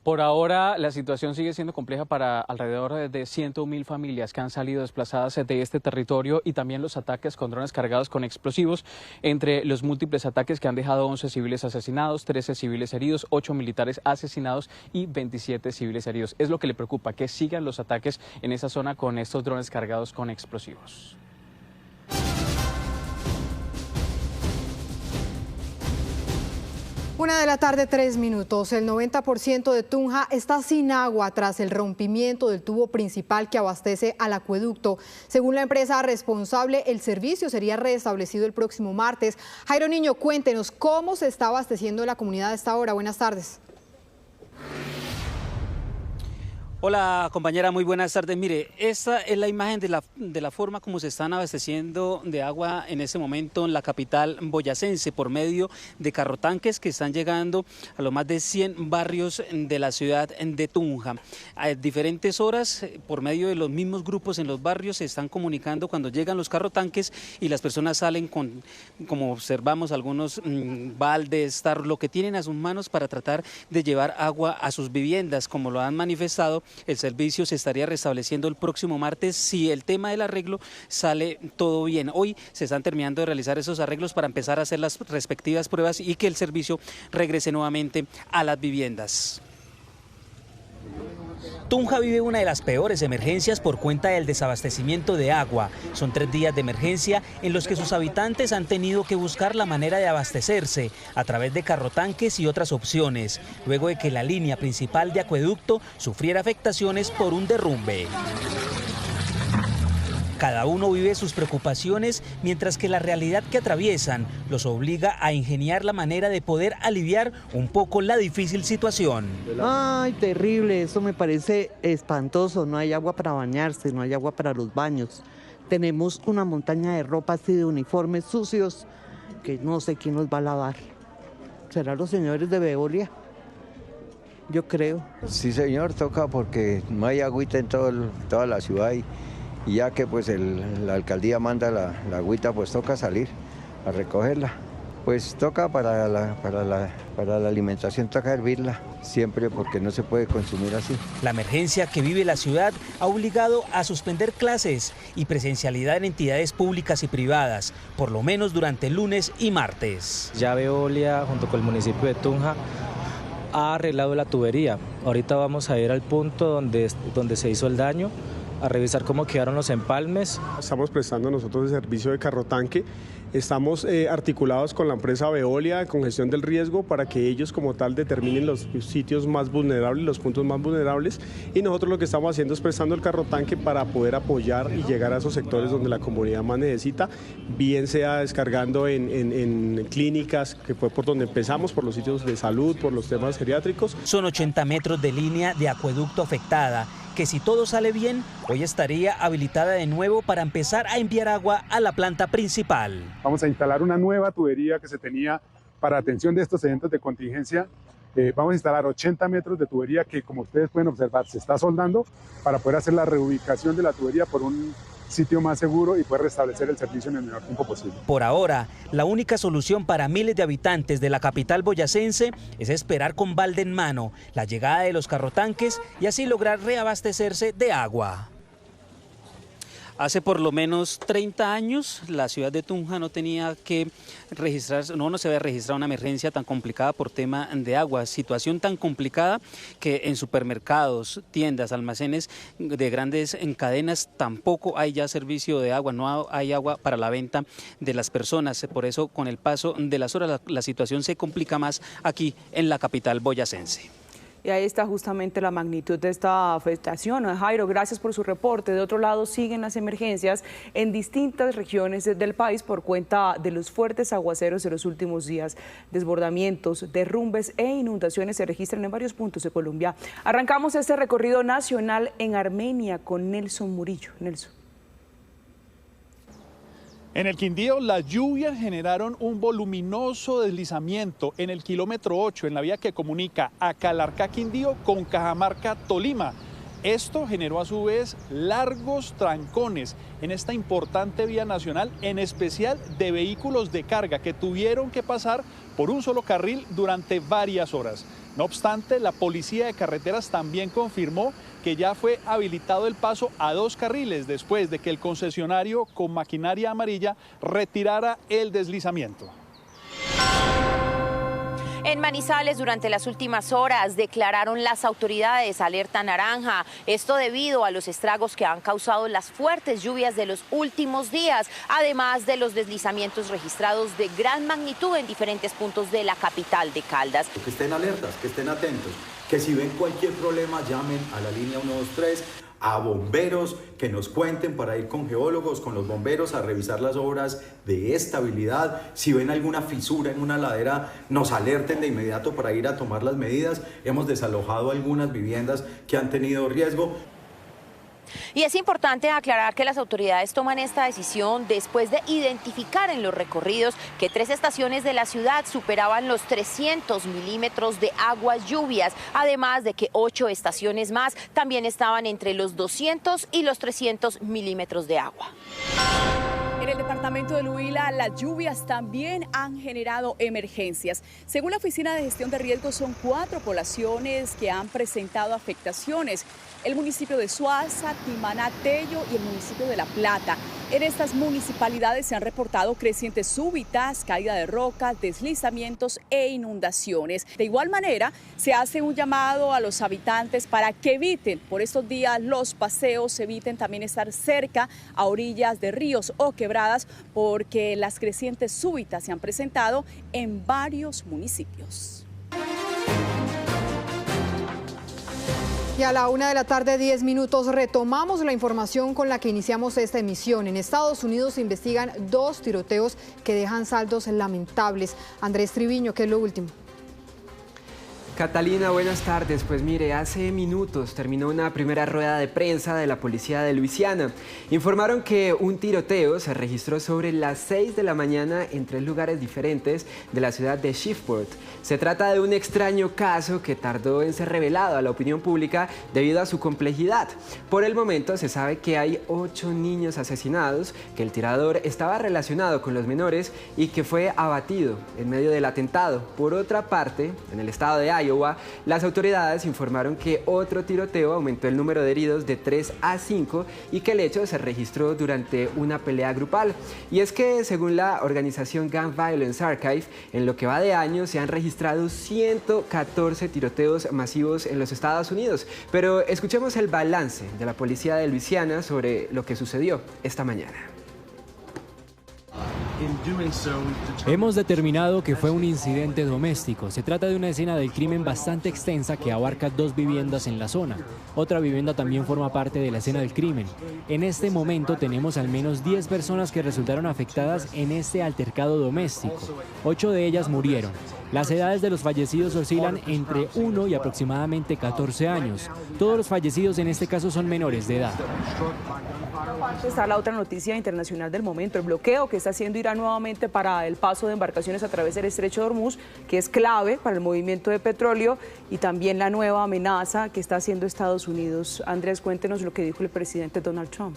Por ahora, la situación sigue siendo compleja para alrededor de 101.000 familias que han salido desplazadas de este territorio, y también los ataques con drones cargados con explosivos. Entre los múltiples ataques que han dejado 11 civiles asesinados, 13 civiles heridos, 8 militares asesinados y 27 civiles heridos. Es lo que le preocupa, que sigan los ataques en esa zona con estos drones cargados con explosivos. 1:03 p.m. El 90% de Tunja está sin agua tras el rompimiento del tubo principal que abastece al acueducto. Según la empresa responsable, el servicio sería restablecido el próximo martes. Jairo Niño, cuéntenos cómo se está abasteciendo la comunidad a esta hora. Buenas tardes. Hola compañera, muy buenas tardes. Mire, esta es la imagen de la forma como se están abasteciendo de agua en este momento en la capital boyacense por medio de carrotanques que están llegando a los más de 100 barrios de la ciudad de Tunja. A diferentes horas, por medio de los mismos grupos en los barrios, se están comunicando cuando llegan los carrotanques y las personas salen con, como observamos, algunos baldes, tarros, lo que tienen a sus manos para tratar de llevar agua a sus viviendas. Como lo han manifestado, el servicio se estaría restableciendo el próximo martes si el tema del arreglo sale todo bien. Hoy se están terminando de realizar esos arreglos para empezar a hacer las respectivas pruebas y que el servicio regrese nuevamente a las viviendas. Tunja vive una de las peores emergencias por cuenta del desabastecimiento de agua. Son 3 días de emergencia en los que sus habitantes han tenido que buscar la manera de abastecerse a través de carrotanques y otras opciones, luego de que la línea principal de acueducto sufriera afectaciones por un derrumbe. Cada uno vive sus preocupaciones, mientras que la realidad que atraviesan los obliga a ingeniar la manera de poder aliviar un poco la difícil situación. Ay, terrible, eso me parece espantoso. No hay agua para bañarse, no hay agua para los baños. Tenemos una montaña de ropa así, de uniformes sucios, que no sé quién los va a lavar. ¿Serán los señores de Veolia? Yo creo. Sí, señor, toca porque no hay agüita en toda la ciudad y ya que pues la alcaldía manda la agüita, pues toca salir a recogerla. Pues toca para la alimentación, toca hervirla siempre porque no se puede consumir así. La emergencia que vive la ciudad ha obligado a suspender clases y presencialidad en entidades públicas y privadas, por lo menos durante lunes y martes. Ya Veolia, junto con el municipio de Tunja, ha arreglado la tubería. Ahorita vamos a ir al punto donde se hizo el daño a revisar cómo quedaron los empalmes. Estamos prestando nosotros el servicio de carrotanque. Estamos articulados con la empresa Veolia con gestión del riesgo para que ellos como tal determinen los sitios más vulnerables, los puntos más vulnerables, y nosotros lo que estamos haciendo es prestando el carrotanque para poder apoyar y llegar a esos sectores donde la comunidad más necesita, bien sea descargando en clínicas, que fue por donde empezamos, por los sitios de salud, por los temas geriátricos. Son 80 metros de línea de acueducto afectada, que si todo sale bien, hoy estaría habilitada de nuevo para empezar a enviar agua a la planta principal. Vamos a instalar una nueva tubería que se tenía para atención de estos eventos de contingencia. Vamos a instalar 80 metros de tubería que, como ustedes pueden observar, se está soldando para poder hacer la reubicación de la tubería por un sitio más seguro y poder restablecer el servicio en el menor tiempo posible. Por ahora, la única solución para miles de habitantes de la capital boyacense es esperar con balde en mano la llegada de los carrotanques y así lograr reabastecerse de agua. Hace por lo menos 30 años la ciudad de Tunja no tenía que registrarse, no se había registrado una emergencia tan complicada por tema de agua. Situación tan complicada que en supermercados, tiendas, almacenes de grandes cadenas tampoco hay ya servicio de agua, no hay agua para la venta de las personas. Por eso con el paso de las horas la situación se complica más aquí en la capital boyacense. Y ahí está justamente la magnitud de esta afectación. Jairo, gracias por su reporte. De otro lado, siguen las emergencias en distintas regiones del país por cuenta de los fuertes aguaceros de los últimos días. Desbordamientos, derrumbes e inundaciones se registran en varios puntos de Colombia. Arrancamos este recorrido nacional en Armenia con Nelson Murillo. Nelson. En el Quindío, las lluvias generaron un voluminoso deslizamiento en el kilómetro 8, en la vía que comunica a Calarcá, Quindío, con Cajamarca, Tolima. Esto generó a su vez largos trancones en esta importante vía nacional, en especial de vehículos de carga que tuvieron que pasar por un solo carril durante varias horas. No obstante, la Policía de Carreteras también confirmó que ya fue habilitado el paso a 2 carriles después de que el concesionario con maquinaria amarilla retirara el deslizamiento. En Manizales, durante las últimas horas, declararon las autoridades alerta naranja. Esto debido a los estragos que han causado las fuertes lluvias de los últimos días, además de los deslizamientos registrados de gran magnitud en diferentes puntos de la capital de Caldas. Que estén alertas, que estén atentos, que si ven cualquier problema llamen a la línea 123, a bomberos, que nos cuenten para ir con geólogos, con los bomberos a revisar las obras de estabilidad. Si ven alguna fisura en una ladera, nos alerten de inmediato para ir a tomar las medidas. Hemos desalojado algunas viviendas que han tenido riesgo. Y es importante aclarar que las autoridades toman esta decisión después de identificar en los recorridos que 3 estaciones de la ciudad superaban los 300 milímetros de aguas lluvias, además de que 8 estaciones más también estaban entre los 200 y los 300 milímetros de agua. En el departamento del Huila, las lluvias también han generado emergencias. Según la Oficina de Gestión de Riesgos, son 4 poblaciones que han presentado afectaciones. El municipio de Suaza, Timaná, Tello y el municipio de La Plata. En estas municipalidades se han reportado crecientes súbitas, caída de rocas, deslizamientos e inundaciones. De igual manera, se hace un llamado a los habitantes para que eviten por estos días los paseos, eviten también estar cerca a orillas de ríos o quebradas, porque las crecientes súbitas se han presentado en varios municipios. Y a la 1:10 p.m. retomamos la información con la que iniciamos esta emisión. En Estados Unidos se investigan 2 tiroteos que dejan saldos lamentables. Andrés Triviño, ¿qué es lo último? Catalina, buenas tardes. Pues mire, hace minutos terminó una primera rueda de prensa de la policía de Luisiana. Informaron que un tiroteo se registró sobre las 6 de la mañana en 3 lugares diferentes de la ciudad de Shreveport. Se trata de un extraño caso que tardó en ser revelado a la opinión pública debido a su complejidad. Por el momento se sabe que hay 8 niños asesinados, que el tirador estaba relacionado con los menores y que fue abatido en medio del atentado. Por otra parte, en el estado de Iowa, Iowa, las autoridades informaron que otro tiroteo aumentó el número de heridos de 3 a 5 y que el hecho se registró durante una pelea grupal. Y es que, según la organización Gun Violence Archive, en lo que va de año se han registrado 114 tiroteos masivos en los Estados Unidos. Pero escuchemos el balance de la policía de Luisiana sobre lo que sucedió esta mañana. Hemos determinado que fue un incidente doméstico. Se trata de una escena del crimen bastante extensa que abarca 2 viviendas en la zona. Otra vivienda también forma parte de la escena del crimen. En este momento tenemos al menos 10 personas que resultaron afectadas en este altercado doméstico. 8 de ellas murieron. Las edades de los fallecidos oscilan entre 1 y aproximadamente 14 años. Todos los fallecidos en este caso son menores de edad. Está la otra noticia internacional del momento, el bloqueo que está haciendo Irán nuevamente para el paso de embarcaciones a través del estrecho de Hormuz, que es clave para el movimiento de petróleo, y también la nueva amenaza que está haciendo Estados Unidos. Andrés, cuéntenos lo que dijo el presidente Donald Trump.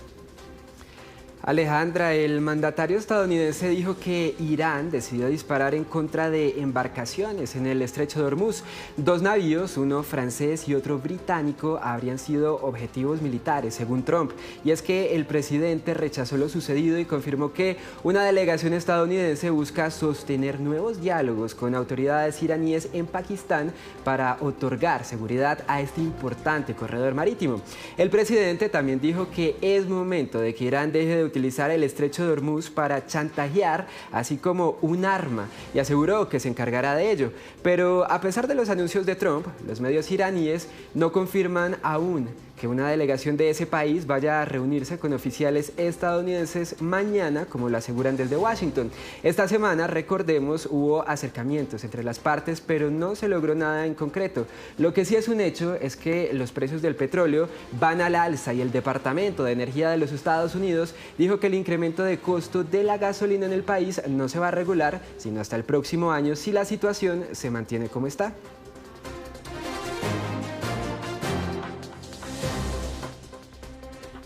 Alejandra, el mandatario estadounidense dijo que Irán decidió disparar en contra de embarcaciones en el estrecho de Hormuz. 2 navíos, uno francés y otro británico, habrían sido objetivos militares, según Trump. Y es que el presidente rechazó lo sucedido y confirmó que una delegación estadounidense busca sostener nuevos diálogos con autoridades iraníes en Pakistán para otorgar seguridad a este importante corredor marítimo. El presidente también dijo que es momento de que Irán deje de utilizar el estrecho de Hormuz para chantajear, así como un arma, y aseguró que se encargará de ello. Pero a pesar de los anuncios de Trump, los medios iraníes no confirman aún que una delegación de ese país vaya a reunirse con oficiales estadounidenses mañana, como lo aseguran desde Washington. Esta semana, recordemos, hubo acercamientos entre las partes, pero no se logró nada en concreto. Lo que sí es un hecho es que los precios del petróleo van al alza y el Departamento de Energía de los Estados Unidos dijo que el incremento de costo de la gasolina en el país no se va a regular, sino hasta el próximo año si la situación se mantiene como está.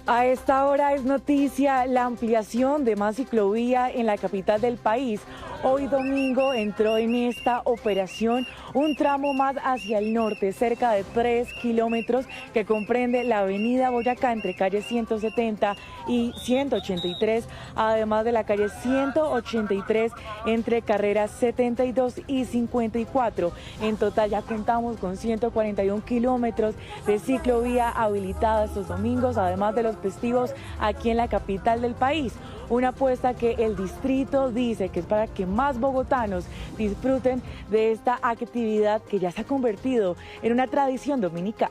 A esta hora es noticia la ampliación de más ciclovía en la capital del país. Hoy domingo entró en esta operación un tramo más hacia el norte, cerca de 3 kilómetros, que comprende la avenida Boyacá entre calle 170 y 183, además de la calle 183 entre carreras 72 y 54. En total ya contamos con 141 kilómetros de ciclovía habilitada estos domingos, además de los festivos aquí en la capital del país. Una apuesta que el distrito dice que es para que más bogotanos disfruten de esta actividad que ya se ha convertido en una tradición dominical.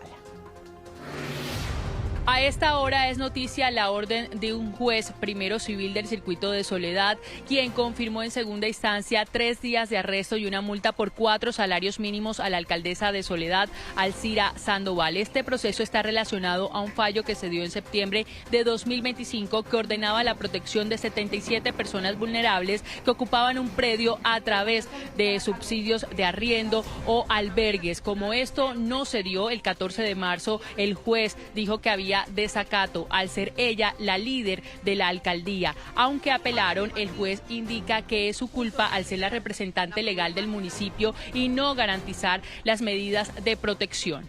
A esta hora es noticia la orden de un juez primero civil del circuito de Soledad, quien confirmó en segunda instancia 3 días de arresto y una multa por 4 salarios mínimos a la alcaldesa de Soledad, Alcira Sandoval. Este proceso está relacionado a un fallo que se dio en septiembre de 2025 que ordenaba la protección de 77 personas vulnerables que ocupaban un predio a través de subsidios de arriendo o albergues. Como esto no se dio el 14 de marzo, el juez dijo que había desacato al ser ella la líder de la alcaldía. Aunque apelaron, el juez indica que es su culpa al ser la representante legal del municipio y no garantizar las medidas de protección.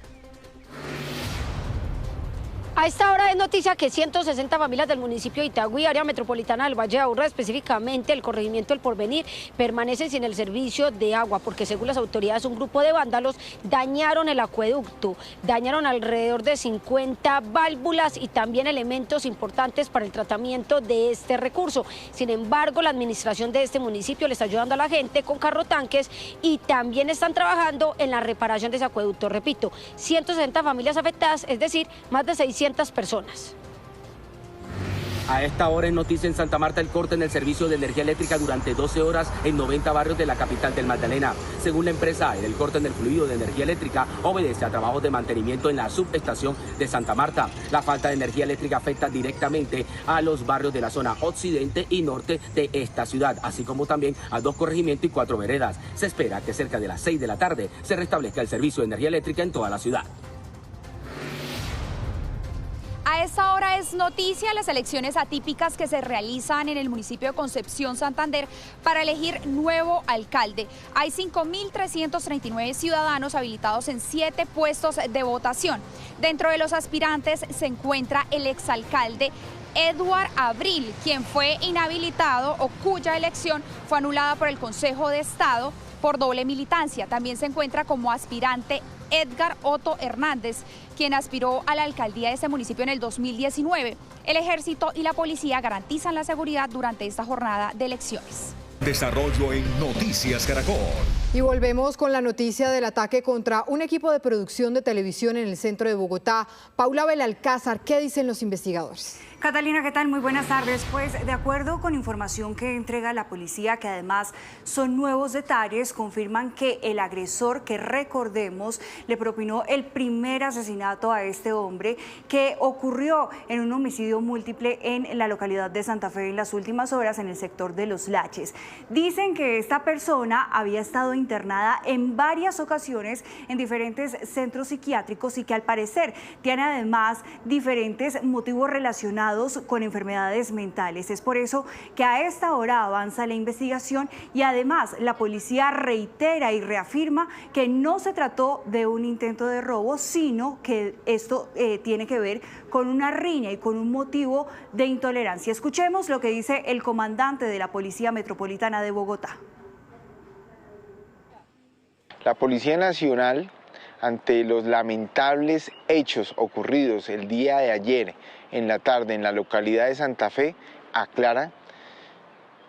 A esta hora es noticia que 160 familias del municipio de Itagüí, área metropolitana del Valle de Aburrá, específicamente el corregimiento El Porvenir, permanecen sin el servicio de agua porque, según las autoridades, un grupo de vándalos dañaron el acueducto, dañaron alrededor de 50 válvulas y también elementos importantes para el tratamiento de este recurso. Sin embargo, la administración de este municipio le está ayudando a la gente con carrotanques y también están trabajando en la reparación de ese acueducto. Repito, 160 familias afectadas, es decir, más de 600 personas. A esta hora es noticia en Santa Marta el corte en el servicio de energía eléctrica durante 12 horas en 90 barrios de la capital del Magdalena. Según la empresa, el corte en el fluido de energía eléctrica obedece a trabajos de mantenimiento en la subestación de Santa Marta. La falta de energía eléctrica afecta directamente a los barrios de la zona occidente y norte de esta ciudad, así como también a 2 corregimientos y 4 veredas. Se espera que cerca de las 6 de la tarde se restablezca el servicio de energía eléctrica en toda la ciudad. A esta hora es noticia las elecciones atípicas que se realizan en el municipio de Concepción, Santander, para elegir nuevo alcalde. Hay 5.339 ciudadanos habilitados en 7 puestos de votación. Dentro de los aspirantes se encuentra el exalcalde Edward Abril, quien fue inhabilitado o cuya elección fue anulada por el Consejo de Estado por doble militancia. También se encuentra como aspirante Edgar Otto Hernández, quien aspiró a la alcaldía de ese municipio en el 2019. El ejército y la policía garantizan la seguridad durante esta jornada de elecciones. Desarrollo en Noticias Caracol. Y volvemos con la noticia del ataque contra un equipo de producción de televisión en el centro de Bogotá. Paula Belalcázar, ¿qué dicen los investigadores? Catalina, ¿qué tal? Muy buenas tardes. Pues de acuerdo con información que entrega la policía, que además son nuevos detalles, confirman que el agresor, que recordemos, le propinó el primer asesinato a este hombre, que ocurrió en un homicidio múltiple en la localidad de Santa Fe en las últimas horas en el sector de Los Laches. Dicen que esta persona había estado internada en varias ocasiones en diferentes centros psiquiátricos y que al parecer tiene además diferentes motivos relacionados con enfermedades mentales. Es por eso que a esta hora avanza la investigación y además la policía reitera y reafirma que no se trató de un intento de robo, sino que esto tiene que ver con una riña y con un motivo de intolerancia. Escuchemos lo que dice el comandante de la Policía Metropolitana de Bogotá. La Policía Nacional, ante los lamentables hechos ocurridos el día de ayer en la tarde en la localidad de Santa Fe, aclara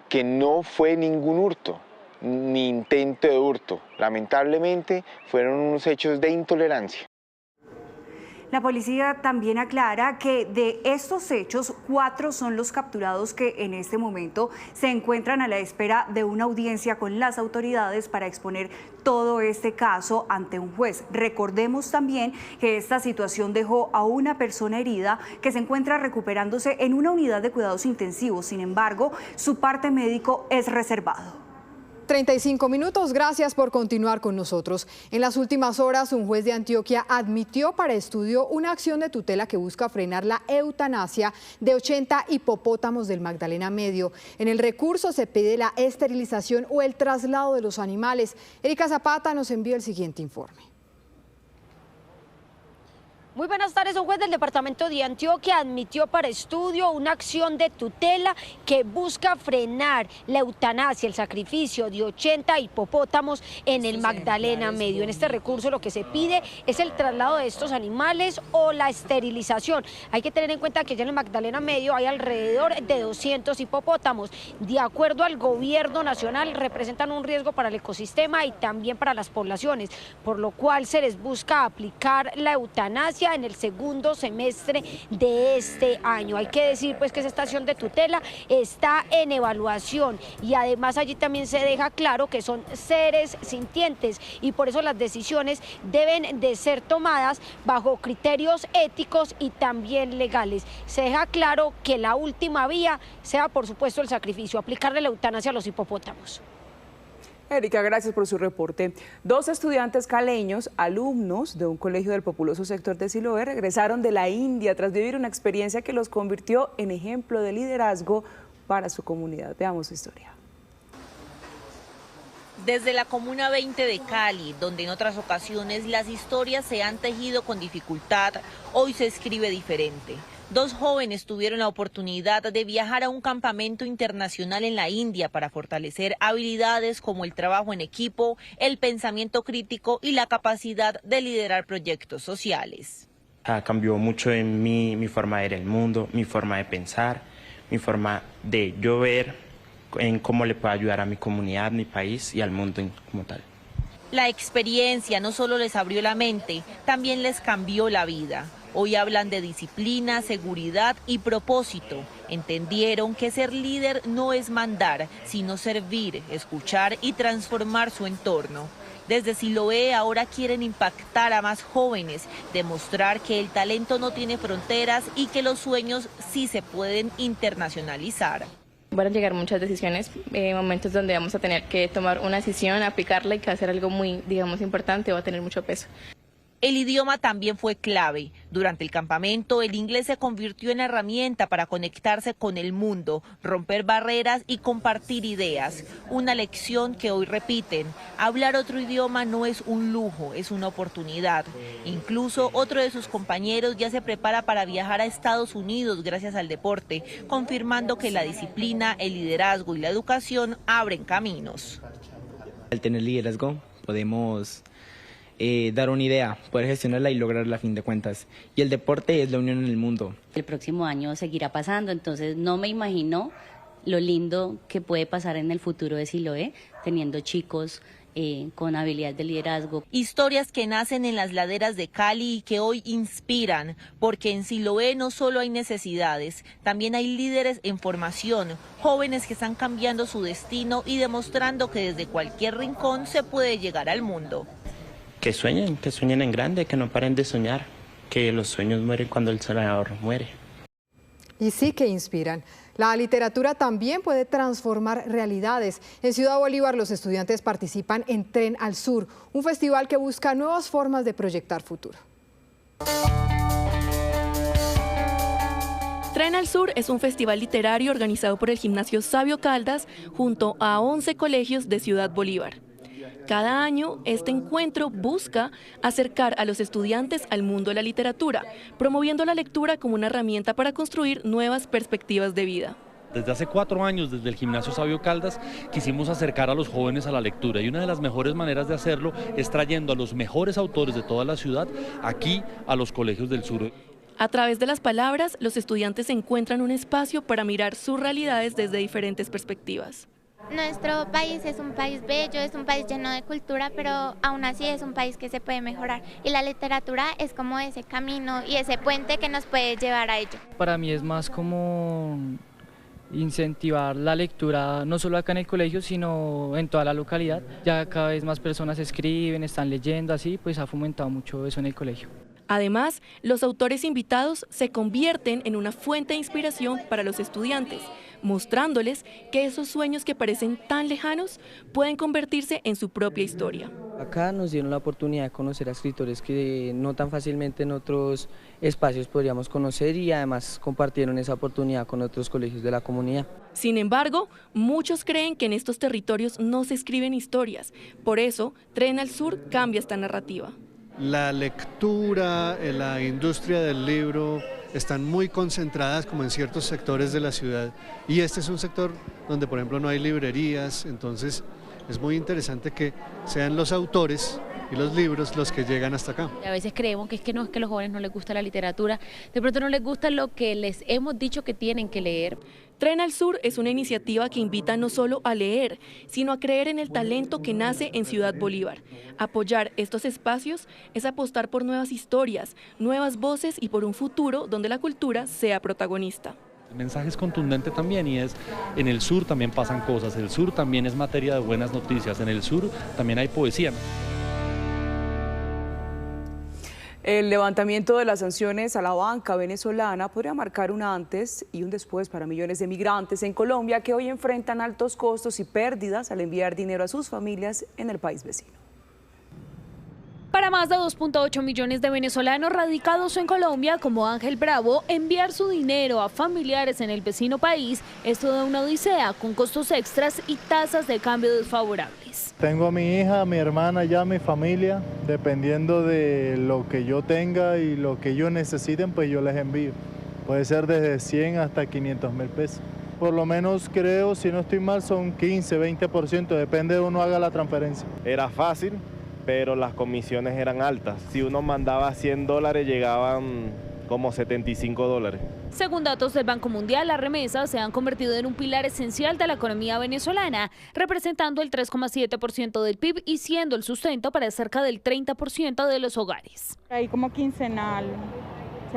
que no fue ningún hurto, ni intento de hurto. Lamentablemente fueron unos hechos de intolerancia. La policía también aclara que de estos hechos, 4 son los capturados que en este momento se encuentran a la espera de una audiencia con las autoridades para exponer todo este caso ante un juez. Recordemos también que esta situación dejó a una persona herida que se encuentra recuperándose en una unidad de cuidados intensivos. Sin embargo, su parte médico es reservado. 35 minutos, gracias por continuar con nosotros. En las últimas horas, un juez de Antioquia admitió para estudio una acción de tutela que busca frenar la eutanasia de 80 hipopótamos del Magdalena Medio. En el recurso se pide la esterilización o el traslado de los animales. Erika Zapata nos envía el siguiente informe. Muy buenas tardes. Un juez del departamento de Antioquia admitió para estudio una acción de tutela que busca frenar la eutanasia, el sacrificio de 80 hipopótamos en el Magdalena Medio. En este recurso lo que se pide es el traslado de estos animales o la esterilización. Hay que tener en cuenta que ya en el Magdalena Medio hay alrededor de 200 hipopótamos. De acuerdo al gobierno nacional, representan un riesgo para el ecosistema y también para las poblaciones, por lo cual se les busca aplicar la eutanasia en el segundo semestre de este año. Hay que decir pues que esa estación de tutela está en evaluación y además allí también se deja claro que son seres sintientes y por eso las decisiones deben de ser tomadas bajo criterios éticos y también legales. Se deja claro que la última vía sea por supuesto el sacrificio, aplicarle la eutanasia a los hipopótamos. Erika, gracias por su reporte. 2 estudiantes caleños, alumnos de un colegio del populoso sector de Siloé, regresaron de la India tras vivir una experiencia que los convirtió en ejemplo de liderazgo para su comunidad. Veamos su historia. Desde la Comuna 20 de Cali, donde en otras ocasiones las historias se han tejido con dificultad, hoy se escribe diferente. 2 jóvenes tuvieron la oportunidad de viajar a un campamento internacional en la India para fortalecer habilidades como el trabajo en equipo, el pensamiento crítico y la capacidad de liderar proyectos sociales. Cambió mucho en mi forma de ver el mundo, mi forma de pensar, mi forma de yo ver en cómo le puedo ayudar a mi comunidad, mi país y al mundo como tal. La experiencia no solo les abrió la mente, también les cambió la vida. Hoy hablan de disciplina, seguridad y propósito. Entendieron que ser líder no es mandar, sino servir, escuchar y transformar su entorno. Desde Siloé ahora quieren impactar a más jóvenes, demostrar que el talento no tiene fronteras y que los sueños sí se pueden internacionalizar. Van a llegar muchas decisiones, momentos donde vamos a tener que tomar una decisión, aplicarla y que va a ser algo muy, digamos, importante o va a tener mucho peso. El idioma también fue clave. Durante el campamento, el inglés se convirtió en herramienta para conectarse con el mundo, romper barreras y compartir ideas. Una lección que hoy repiten: hablar otro idioma no es un lujo, es una oportunidad. Incluso otro de sus compañeros ya se prepara para viajar a Estados Unidos gracias al deporte, confirmando que la disciplina, el liderazgo y la educación abren caminos. Al tener liderazgo podemos dar una idea, poder gestionarla y lograrla a fin de cuentas. Y el deporte es la unión en el mundo. El próximo año seguirá pasando, entonces no me imagino lo lindo que puede pasar en el futuro de Siloé, teniendo chicos con habilidad de liderazgo. Historias que nacen en las laderas de Cali y que hoy inspiran, porque en Siloé no solo hay necesidades, también hay líderes en formación, jóvenes que están cambiando su destino y demostrando que desde cualquier rincón se puede llegar al mundo. Que sueñen en grande, que no paren de soñar, que los sueños mueren cuando el soñador muere. Y sí que inspiran. La literatura también puede transformar realidades. En Ciudad Bolívar los estudiantes participan en Tren al Sur, un festival que busca nuevas formas de proyectar futuro. Tren al Sur es un festival literario organizado por el Gimnasio Sabio Caldas junto a 11 colegios de Ciudad Bolívar. Cada año, este encuentro busca acercar a los estudiantes al mundo de la literatura, promoviendo la lectura como una herramienta para construir nuevas perspectivas de vida. Desde hace 4 años, desde el Gimnasio Sabio Caldas, quisimos acercar a los jóvenes a la lectura y una de las mejores maneras de hacerlo es trayendo a los mejores autores de toda la ciudad aquí a los colegios del sur. A través de las palabras, los estudiantes encuentran un espacio para mirar sus realidades desde diferentes perspectivas. Nuestro país es un país bello, es un país lleno de cultura, pero aún así es un país que se puede mejorar. Y la literatura es como ese camino y ese puente que nos puede llevar a ello. Para mí es más como incentivar la lectura, no solo acá en el colegio, sino en toda la localidad. Ya cada vez más personas escriben, están leyendo, así pues ha fomentado mucho eso en el colegio. Además, los autores invitados se convierten en una fuente de inspiración para los estudiantes, mostrándoles que esos sueños que parecen tan lejanos pueden convertirse en su propia historia. Acá nos dieron la oportunidad de conocer a escritores que no tan fácilmente en otros espacios podríamos conocer y además compartieron esa oportunidad con otros colegios de la comunidad. Sin embargo, muchos creen que en estos territorios no se escriben historias, por eso Tren al Sur cambia esta narrativa. La lectura, la industria del libro están muy concentradas como en ciertos sectores de la ciudad y este es un sector donde por ejemplo no hay librerías, entonces es muy interesante que sean los autores y los libros los que llegan hasta acá. A veces creemos que no es que a los jóvenes no les gusta la literatura, de pronto no les gusta lo que les hemos dicho que tienen que leer. Tren al Sur es una iniciativa que invita no solo a leer, sino a creer en el talento que nace en Ciudad Bolívar. Apoyar estos espacios es apostar por nuevas historias, nuevas voces y por un futuro donde la cultura sea protagonista. El mensaje es contundente también y es, en el sur también pasan cosas, el sur también es materia de buenas noticias, en el sur también hay poesía. El levantamiento de las sanciones a la banca venezolana podría marcar un antes y un después para millones de migrantes en Colombia que hoy enfrentan altos costos y pérdidas al enviar dinero a sus familias en el país vecino. Para más de 2.8 millones de venezolanos radicados en Colombia, como Ángel Bravo, enviar su dinero a familiares en el vecino país es toda una odisea, con costos extras y tasas de cambio desfavorables. Tengo a mi hija, a mi hermana, ya mi familia, dependiendo de lo que yo tenga y lo que ellos necesiten, pues yo les envío. Puede ser desde 100 hasta 500.000 pesos. Por lo menos creo, si no estoy mal, son 15, 20%, depende de uno haga la transferencia. Era fácil, pero las comisiones eran altas. Si uno mandaba $100, llegaban como $75. Según datos del Banco Mundial, las remesas se han convertido en un pilar esencial de la economía venezolana, representando el 3,7% del PIB y siendo el sustento para cerca del 30% de los hogares. Ahí como quincenal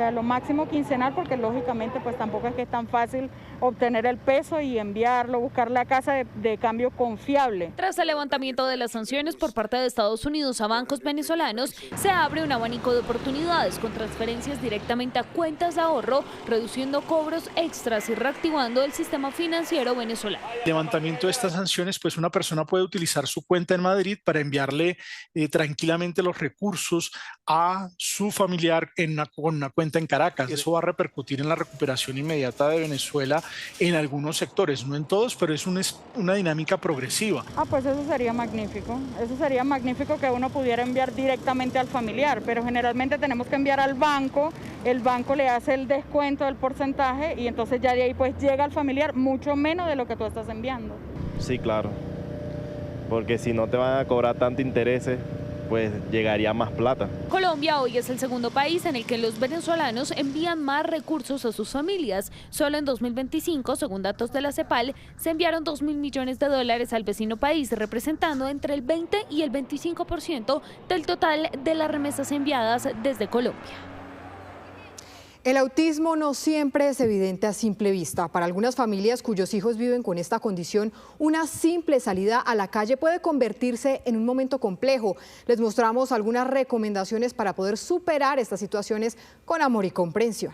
sea, lo máximo quincenal, porque lógicamente pues tampoco es que es tan fácil obtener el peso y enviarlo, buscar la casa de cambio confiable. Tras el levantamiento de las sanciones por parte de Estados Unidos a bancos venezolanos, se abre un abanico de oportunidades con transferencias directamente a cuentas de ahorro, reduciendo cobros extras y reactivando el sistema financiero venezolano. Levantamiento de estas sanciones, pues una persona puede utilizar su cuenta en Madrid para enviarle tranquilamente los recursos a su familiar con una cuenta en Caracas. Eso va a repercutir en la recuperación inmediata de Venezuela en algunos sectores, no en todos, pero es una dinámica progresiva. Pues eso sería magnífico que uno pudiera enviar directamente al familiar, pero generalmente tenemos que enviar al banco, el banco le hace el descuento del porcentaje y entonces ya de ahí pues llega al familiar mucho menos de lo que tú estás enviando. Sí, claro, porque si no te van a cobrar tanto intereses, pues llegaría más plata. Colombia hoy es el segundo país en el que los venezolanos envían más recursos a sus familias. Solo en 2025, según datos de la CEPAL, se enviaron 2.000 millones de dólares al vecino país, representando entre el 20 y el 25% del total de las remesas enviadas desde Colombia. El autismo no siempre es evidente a simple vista. Para algunas familias cuyos hijos viven con esta condición, una simple salida a la calle puede convertirse en un momento complejo. Les mostramos algunas recomendaciones para poder superar estas situaciones con amor y comprensión.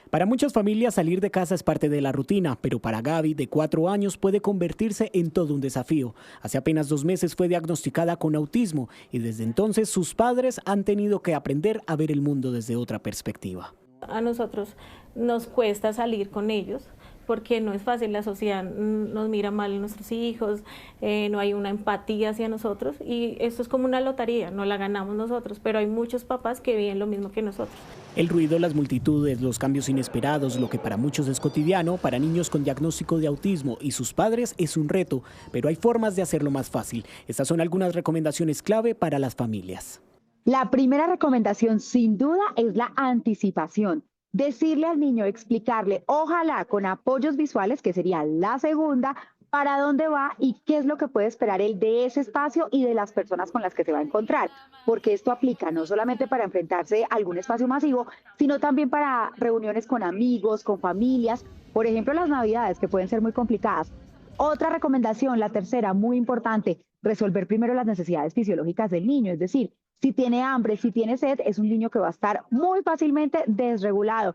Para muchas familias salir de casa es parte de la rutina, pero para Gaby, de 4 años, puede convertirse en todo un desafío. Hace apenas 2 meses fue diagnosticada con autismo y desde entonces sus padres han tenido que aprender a ver el mundo desde otra perspectiva. A nosotros nos cuesta salir con ellos porque no es fácil, la sociedad nos mira mal a nuestros hijos, no hay una empatía hacia nosotros y esto es como una lotería, no la ganamos nosotros, pero hay muchos papás que viven lo mismo que nosotros. El ruido, las multitudes, los cambios inesperados, lo que para muchos es cotidiano, para niños con diagnóstico de autismo y sus padres es un reto, pero hay formas de hacerlo más fácil. Estas son algunas recomendaciones clave para las familias. La primera recomendación, sin duda, es la anticipación. Decirle al niño, explicarle, ojalá con apoyos visuales, que sería la segunda, para dónde va y qué es lo que puede esperar él de ese espacio y de las personas con las que se va a encontrar. Porque esto aplica no solamente para enfrentarse a algún espacio masivo, sino también para reuniones con amigos, con familias, por ejemplo las Navidades, que pueden ser muy complicadas. Otra recomendación, la tercera, muy importante, resolver primero las necesidades fisiológicas del niño, es decir, si tiene hambre, si tiene sed, es un niño que va a estar muy fácilmente desregulado.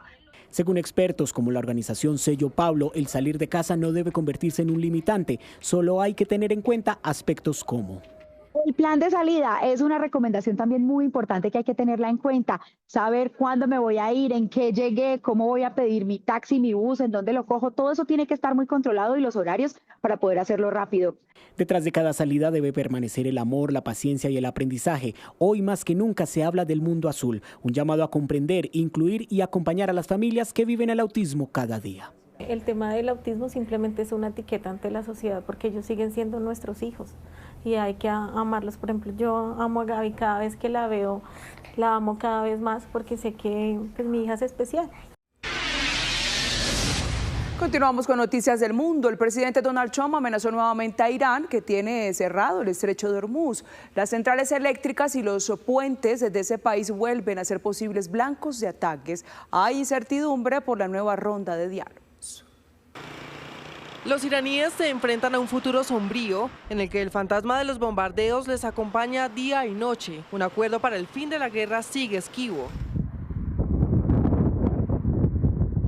Según expertos como la organización Sello Pablo, el salir de casa no debe convertirse en un limitante, solo hay que tener en cuenta aspectos como... El plan de salida es una recomendación también muy importante que hay que tenerla en cuenta. Saber cuándo me voy a ir, en qué llegué, cómo voy a pedir mi taxi, mi bus, en dónde lo cojo. Todo eso tiene que estar muy controlado y los horarios para poder hacerlo rápido. Detrás de cada salida debe permanecer el amor, la paciencia y el aprendizaje. Hoy más que nunca se habla del mundo azul. Un llamado a comprender, incluir y acompañar a las familias que viven el autismo cada día. El tema del autismo simplemente es una etiqueta ante la sociedad porque ellos siguen siendo nuestros hijos y hay que amarlos. Por ejemplo, yo amo a Gaby, cada vez que la veo, la amo cada vez más porque sé que pues, mi hija es especial. Continuamos con noticias del mundo. El presidente Donald Trump amenazó nuevamente a Irán, que tiene cerrado el estrecho de Hormuz. Las centrales eléctricas y los puentes de ese país vuelven a ser posibles blancos de ataques. Hay incertidumbre por la nueva ronda de diálogo. Los iraníes se enfrentan a un futuro sombrío en el que el fantasma de los bombardeos les acompaña día y noche. Un acuerdo para el fin de la guerra sigue esquivo.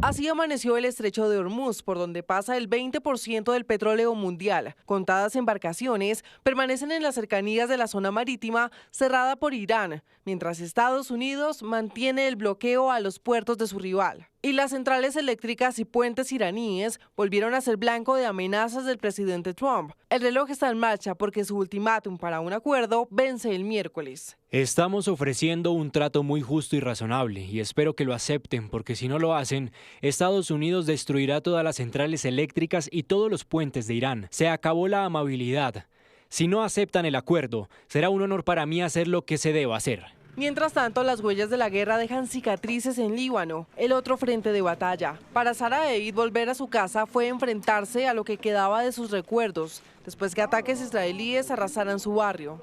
Así amaneció el estrecho de Hormuz, por donde pasa el 20% del petróleo mundial. Contadas embarcaciones permanecen en las cercanías de la zona marítima cerrada por Irán, mientras Estados Unidos mantiene el bloqueo a los puertos de su rival. Y las centrales eléctricas y puentes iraníes volvieron a ser blanco de amenazas del presidente Trump. El reloj está en marcha porque su ultimátum para un acuerdo vence el miércoles. Estamos ofreciendo un trato muy justo y razonable y espero que lo acepten porque si no lo hacen, Estados Unidos destruirá todas las centrales eléctricas y todos los puentes de Irán. Se acabó la amabilidad. Si no aceptan el acuerdo, será un honor para mí hacer lo que se deba hacer. Mientras tanto, las huellas de la guerra dejan cicatrices en Líbano, el otro frente de batalla. Para Sara Eid, volver a su casa fue enfrentarse a lo que quedaba de sus recuerdos, después que ataques israelíes arrasaran su barrio.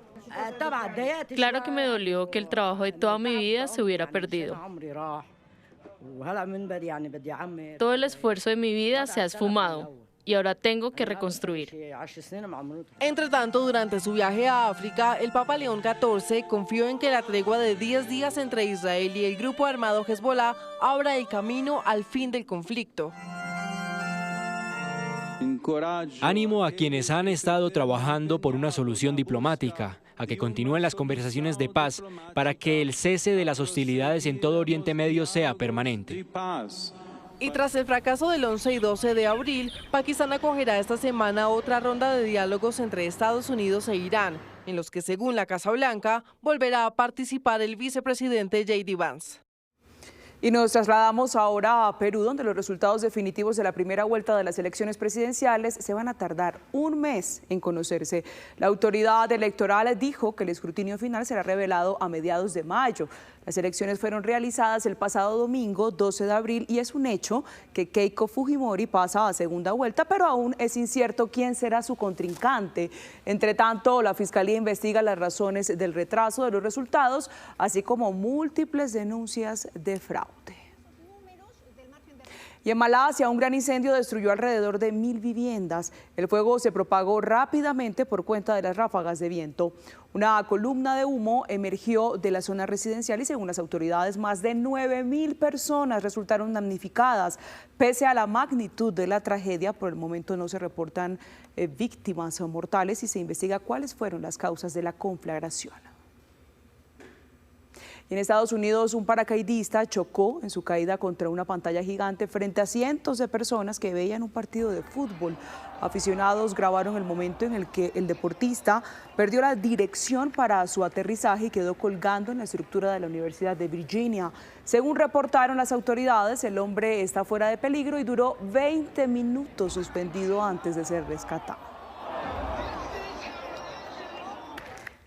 Claro que me dolió que el trabajo de toda mi vida se hubiera perdido. Todo el esfuerzo de mi vida se ha esfumado y ahora tengo que reconstruir. Entre tanto, durante su viaje a África, el Papa León XIV confió en que la tregua de 10 días entre Israel y el grupo armado Hezbollah abra el camino al fin del conflicto. Ánimo a quienes han estado trabajando por una solución diplomática, a que continúen las conversaciones de paz para que el cese de las hostilidades en todo Oriente Medio sea permanente. Y tras el fracaso del 11 y 12 de abril, Pakistán acogerá esta semana otra ronda de diálogos entre Estados Unidos e Irán, en los que, según la Casa Blanca, volverá a participar el vicepresidente J.D. Vance. Y nos trasladamos ahora a Perú, donde los resultados definitivos de la primera vuelta de las elecciones presidenciales se van a tardar un mes en conocerse. La autoridad electoral dijo que el escrutinio final será revelado a mediados de mayo. Las elecciones fueron realizadas el pasado domingo, 12 de abril, y es un hecho que Keiko Fujimori pasa a segunda vuelta, pero aún es incierto quién será su contrincante. Entre tanto, la Fiscalía investiga las razones del retraso de los resultados, así como múltiples denuncias de fraude. Y en Malasia, un gran incendio destruyó alrededor de 1000 viviendas. El fuego se propagó rápidamente por cuenta de las ráfagas de viento. Una columna de humo emergió de la zona residencial y, según las autoridades, más de 9000 personas resultaron damnificadas. Pese a la magnitud de la tragedia, por el momento no se reportan víctimas mortales y se investiga cuáles fueron las causas de la conflagración. Y en Estados Unidos, un paracaidista chocó en su caída contra una pantalla gigante frente a cientos de personas que veían un partido de fútbol. Aficionados grabaron el momento en el que el deportista perdió la dirección para su aterrizaje y quedó colgando en la estructura de la Universidad de Virginia. Según reportaron las autoridades, el hombre está fuera de peligro y duró 20 minutos suspendido antes de ser rescatado.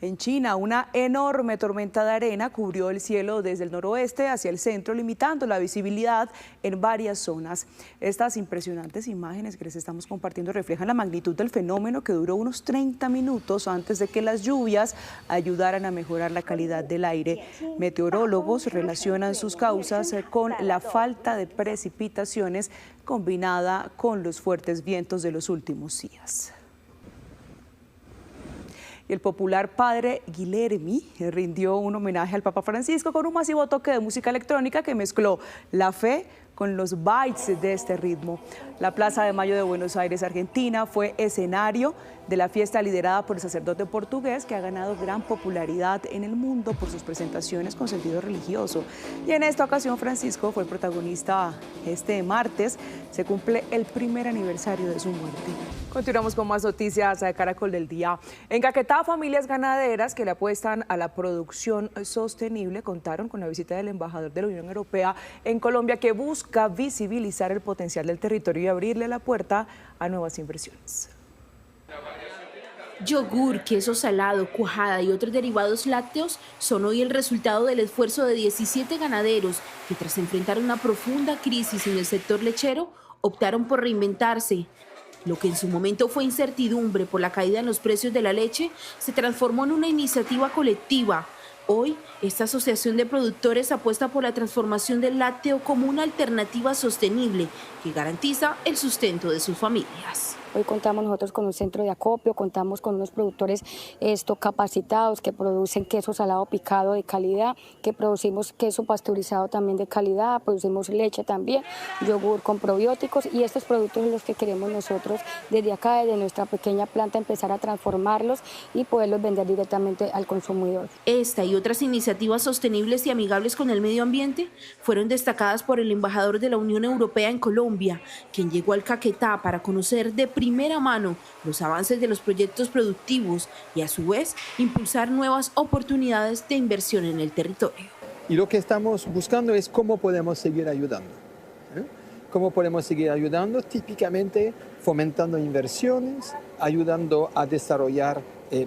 En China, una enorme tormenta de arena cubrió el cielo desde el noroeste hacia el centro, limitando la visibilidad en varias zonas. Estas impresionantes imágenes que les estamos compartiendo reflejan la magnitud del fenómeno, que duró unos 30 minutos antes de que las lluvias ayudaran a mejorar la calidad del aire. Meteorólogos relacionan sus causas con la falta de precipitaciones combinada con los fuertes vientos de los últimos días. Y el popular padre Guilherme rindió un homenaje al Papa Francisco con un masivo toque de música electrónica que mezcló la fe con los bytes de este ritmo. La Plaza de Mayo de Buenos Aires, Argentina, fue escenario de la fiesta liderada por el sacerdote portugués, que ha ganado gran popularidad en el mundo por sus presentaciones con sentido religioso. Y en esta ocasión Francisco fue el protagonista. Este martes se cumple el primer aniversario de su muerte. Continuamos con más noticias de Caracol del Día. En Caquetá, familias ganaderas que le apuestan a la producción sostenible contaron con la visita del embajador de la Unión Europea en Colombia, que busca visibilizar el potencial del territorio y abrirle la puerta a nuevas inversiones. Yogur, queso salado, cuajada y otros derivados lácteos son hoy el resultado del esfuerzo de 17 ganaderos que, tras enfrentar una profunda crisis en el sector lechero, optaron por reinventarse. Lo que en su momento fue incertidumbre por la caída en los precios de la leche se transformó en una iniciativa colectiva. Hoy, esta asociación de productores apuesta por la transformación del lácteo como una alternativa sostenible que garantiza el sustento de sus familias. Hoy contamos nosotros con un centro de acopio, contamos con unos productores capacitados que producen queso salado picado de calidad, que producimos queso pasteurizado también de calidad, producimos leche también, yogur con probióticos, y estos productos son los que queremos nosotros desde acá, desde nuestra pequeña planta, empezar a transformarlos y poderlos vender directamente al consumidor. Esta y otras iniciativas sostenibles y amigables con el medio ambiente fueron destacadas por el embajador de la Unión Europea en Colombia, quien llegó al Caquetá para conocer de primera mano los avances de los proyectos productivos y, a su vez, impulsar nuevas oportunidades de inversión en el territorio. Y lo que estamos buscando es cómo podemos seguir ayudando. ¿Cómo podemos seguir ayudando? Típicamente fomentando inversiones, ayudando a desarrollar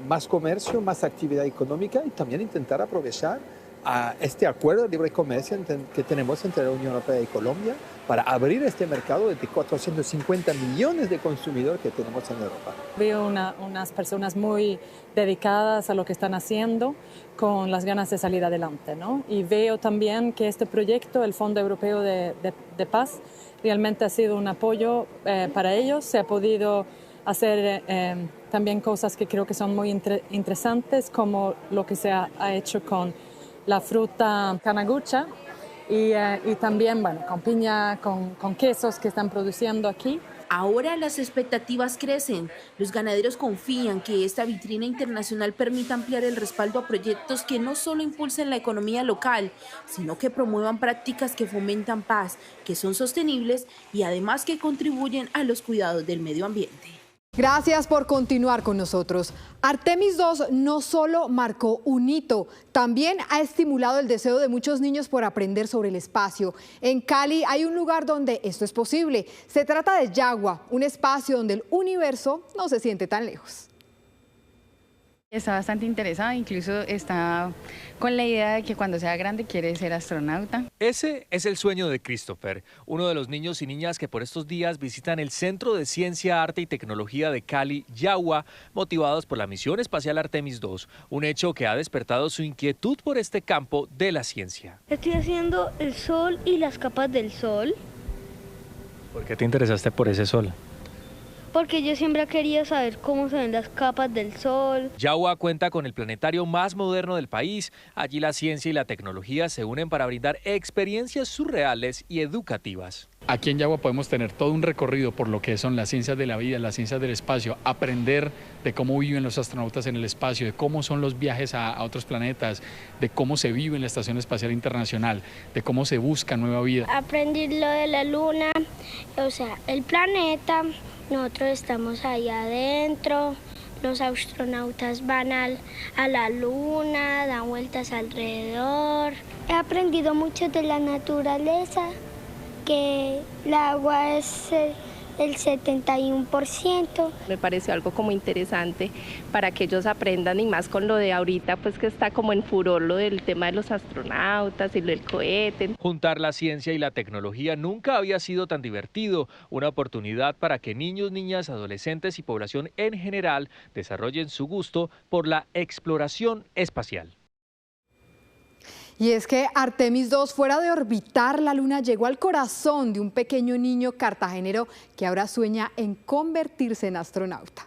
más comercio, más actividad económica, y también intentar aprovechar a este acuerdo de libre comercio que tenemos entre la Unión Europea y Colombia para abrir este mercado de 450 millones de consumidores que tenemos en Europa. Veo unas personas muy dedicadas a lo que están haciendo, con las ganas de salir adelante, ¿no? Y veo también que este proyecto, el Fondo Europeo de Paz, realmente ha sido un apoyo para ellos. Se ha podido hacer también cosas que creo que son muy interesantes, como lo que se ha hecho con la fruta canagucha y también, bueno, con piña, con quesos que están produciendo aquí. Ahora las expectativas crecen. Los ganaderos confían que esta vitrina internacional permita ampliar el respaldo a proyectos que no solo impulsen la economía local, sino que promuevan prácticas que fomentan paz, que son sostenibles y además que contribuyen a los cuidados del medio ambiente. Gracias por continuar con nosotros. Artemis II no solo marcó un hito, también ha estimulado el deseo de muchos niños por aprender sobre el espacio. En Cali hay un lugar donde esto es posible. Se trata de Yagua, un espacio donde el universo no se siente tan lejos. Está bastante interesada, incluso está con la idea de que cuando sea grande quiere ser astronauta. Ese es el sueño de Christopher, uno de los niños y niñas que por estos días visitan el Centro de Ciencia, Arte y Tecnología de Cali, Yagua, motivados por la misión espacial Artemis II, un hecho que ha despertado su inquietud por este campo de la ciencia. Estoy haciendo el sol y las capas del sol. ¿Por qué te interesaste por ese sol? Porque yo siempre he querido saber cómo se ven las capas del sol. Yagua cuenta con el planetario más moderno del país. Allí la ciencia y la tecnología se unen para brindar experiencias surreales y educativas. Aquí en Yagua podemos tener todo un recorrido por lo que son las ciencias de la vida, las ciencias del espacio, aprender de cómo viven los astronautas en el espacio, de cómo son los viajes a otros planetas, de cómo se vive en la Estación Espacial Internacional, de cómo se busca nueva vida. Aprendí lo de la luna, o sea, el planeta. Nosotros estamos ahí adentro, los astronautas van a la luna, dan vueltas alrededor. He aprendido mucho de la naturaleza, que el agua es el 71%. Me pareció algo como interesante para que ellos aprendan, y más con lo de ahorita, pues que está como en furor lo del tema de los astronautas y lo del cohete. Juntar la ciencia y la tecnología nunca había sido tan divertido, una oportunidad para que niños, niñas, adolescentes y población en general desarrollen su gusto por la exploración espacial. Y es que Artemis II, fuera de orbitar la luna, llegó al corazón de un pequeño niño cartagenero que ahora sueña en convertirse en astronauta.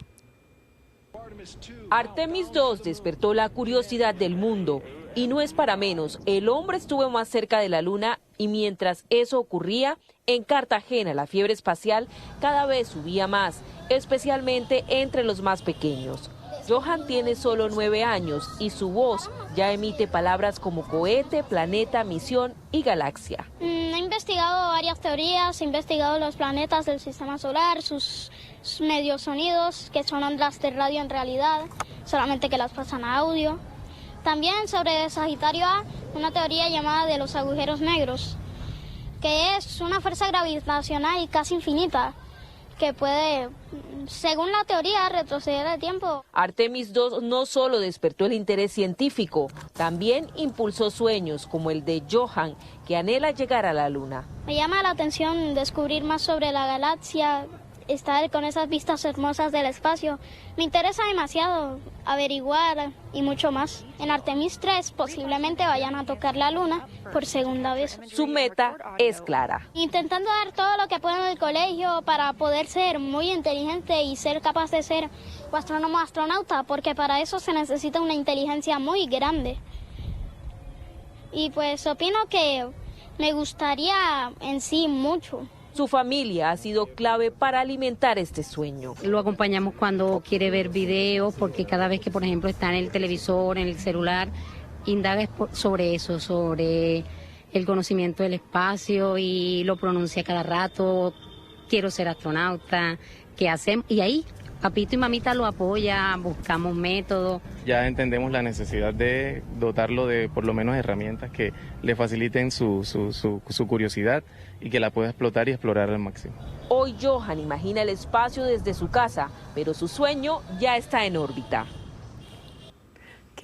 Artemis II despertó la curiosidad del mundo y no es para menos. El hombre estuvo más cerca de la luna y mientras eso ocurría, en Cartagena la fiebre espacial cada vez subía más, especialmente entre los más pequeños. Johan tiene solo 9 años y su voz ya emite palabras como cohete, planeta, misión y galaxia. He investigado varias teorías, he investigado los planetas del sistema solar, sus medios sonidos, que son ondas de radio en realidad, solamente que las pasan a audio. También sobre Sagitario A, una teoría llamada de los agujeros negros, que es una fuerza gravitacional casi infinita, que puede, según la teoría, retroceder el tiempo. Artemis II no solo despertó el interés científico, también impulsó sueños como el de Johan, que anhela llegar a la luna. Me llama la atención descubrir más sobre la galaxia, estar con esas vistas hermosas del espacio. Me interesa demasiado averiguar y mucho más. En Artemis III posiblemente vayan a tocar la luna por segunda vez. Su meta es clara. Intentando dar todo lo que puedo en el colegio para poder ser muy inteligente y ser capaz de ser astrónomo o astronauta, porque para eso se necesita una inteligencia muy grande. Y pues opino que me gustaría en sí mucho. Su familia ha sido clave para alimentar este sueño. Lo acompañamos cuando quiere ver videos, porque cada vez que, por ejemplo, está en el televisor, en el celular, indaga sobre eso, sobre el conocimiento del espacio y lo pronuncia cada rato. Quiero ser astronauta, ¿qué hacemos? Y ahí, papito y mamita lo apoya, buscamos métodos. Ya entendemos la necesidad de dotarlo de por lo menos herramientas que le faciliten su curiosidad y que la pueda explotar y explorar al máximo. Hoy Johan imagina el espacio desde su casa, pero su sueño ya está en órbita.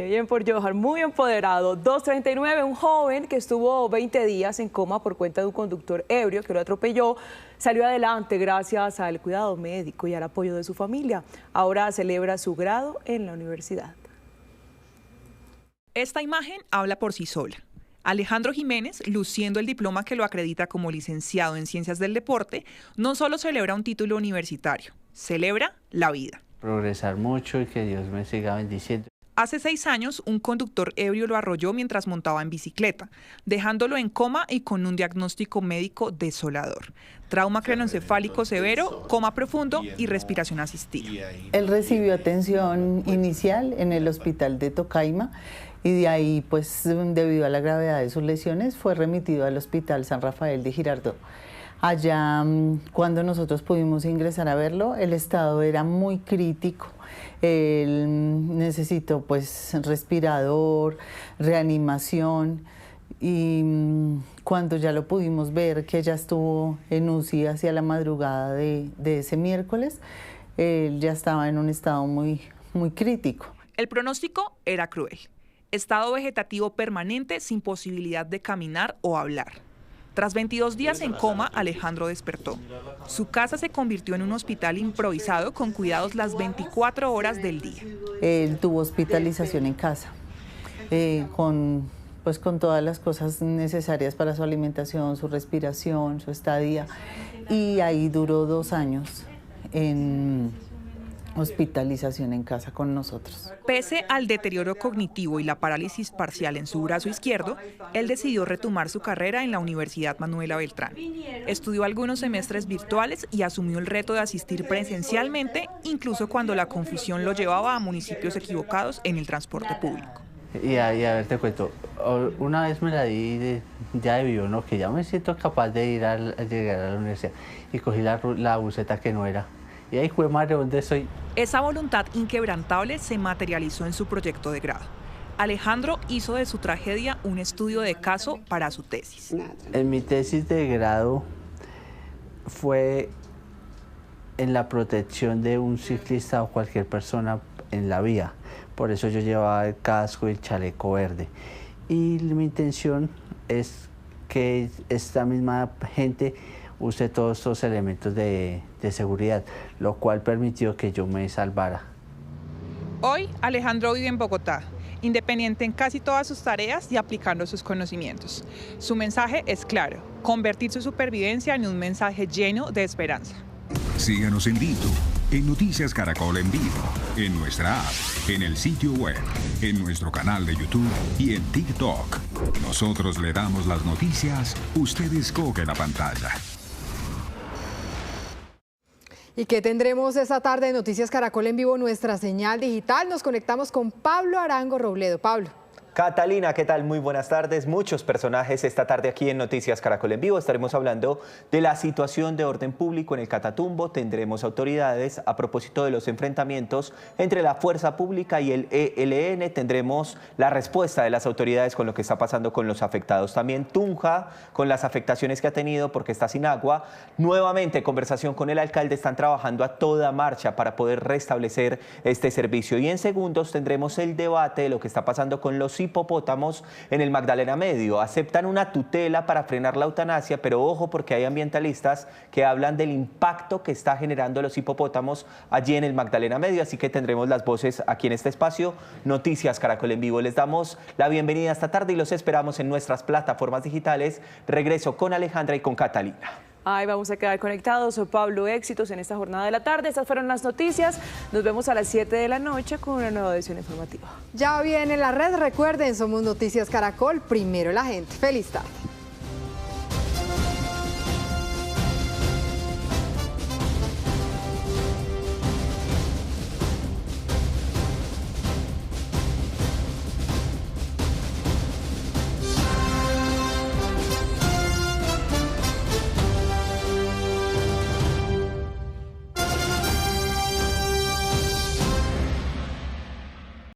Qué bien por Johan, muy empoderado. 2:39, un joven que estuvo 20 días en coma por cuenta de un conductor ebrio que lo atropelló, salió adelante gracias al cuidado médico y al apoyo de su familia. Ahora celebra su grado en la universidad. Esta imagen habla por sí sola. Alejandro Jiménez, luciendo el diploma que lo acredita como licenciado en Ciencias del Deporte, no solo celebra un título universitario, celebra la vida. Progresar mucho y que Dios me siga bendiciendo. Hace 6 años, un conductor ebrio lo arrolló mientras montaba en bicicleta, dejándolo en coma y con un diagnóstico médico desolador. Trauma craneoencefálico severo, coma profundo y respiración asistida. Él recibió atención inicial en el hospital de Tocaima y de ahí, pues, debido a la gravedad de sus lesiones, fue remitido al hospital San Rafael de Girardot. Allá, cuando nosotros pudimos ingresar a verlo, el estado era muy crítico. Él necesitó, pues, respirador, reanimación, y cuando ya lo pudimos ver, que ya estuvo en UCI hacia la madrugada de ese miércoles, él ya estaba en un estado muy crítico. El pronóstico era cruel. Estado vegetativo permanente sin posibilidad de caminar o hablar. Tras 22 días en coma, Alejandro despertó. Su casa se convirtió en un hospital improvisado con cuidados las 24 horas del día. Él tuvo hospitalización en casa, con todas las cosas necesarias para su alimentación, su respiración, su estadía. Y ahí duró 2 años en hospitalización en casa con nosotros. Pese al deterioro cognitivo y la parálisis parcial en su brazo izquierdo, él decidió retomar su carrera en la Universidad Manuela Beltrán. Estudió algunos semestres virtuales y asumió el reto de asistir presencialmente, incluso cuando la confusión lo llevaba a municipios equivocados en el transporte público. Y a ver, te cuento, una vez me la di ya de vivo, ¿no? Que ya me siento capaz de llegar a la universidad y cogí la buseta que no era. Y ahí fue, madre, ¿dónde soy? Esa voluntad inquebrantable se materializó en su proyecto de grado. Alejandro hizo de su tragedia un estudio de caso para su tesis. En mi tesis de grado fue en la protección de un ciclista o cualquier persona en la vía. Por eso yo llevaba el casco y el chaleco verde. Y mi intención es que esta misma gente use todos estos elementos de seguridad, lo cual permitió que yo me salvara. Hoy, Alejandro vive en Bogotá, independiente en casi todas sus tareas y aplicando sus conocimientos. Su mensaje es claro: convertir su supervivencia en un mensaje lleno de esperanza. Síganos en vivo, en Noticias Caracol en vivo, en nuestra app, en el sitio web, en nuestro canal de YouTube y en TikTok. Nosotros le damos las noticias, usted escoge la pantalla. ¿Y qué tendremos esta tarde en Noticias Caracol en vivo, nuestra señal digital? Nos conectamos con Pablo Arango Robledo. Pablo. Catalina, ¿qué tal? Muy buenas tardes. Muchos personajes esta tarde aquí en Noticias Caracol en vivo. Estaremos hablando de la situación de orden público en el Catatumbo. Tendremos autoridades a propósito de los enfrentamientos entre la fuerza pública y el ELN. Tendremos la respuesta de las autoridades con lo que está pasando con los afectados. También Tunja, con las afectaciones que ha tenido porque está sin agua. Nuevamente, conversación con el alcalde. Están trabajando a toda marcha para poder restablecer este servicio. Y en segundos tendremos el debate de lo que está pasando con los hipopótamos en el Magdalena Medio. Aceptan una tutela para frenar la eutanasia, pero ojo porque hay ambientalistas que hablan del impacto que está generando los hipopótamos allí en el Magdalena Medio, así que tendremos las voces aquí en este espacio. Noticias Caracol en vivo. Les damos la bienvenida esta tarde y los esperamos en nuestras plataformas digitales. Regreso con Alejandra y con Catalina. Ahí vamos a quedar conectados. Pablo, éxitos en esta jornada de la tarde. Estas fueron las noticias. Nos vemos a las 7 de la noche con una nueva edición informativa. Ya viene la red. Recuerden, somos Noticias Caracol, primero la gente. Feliz tarde.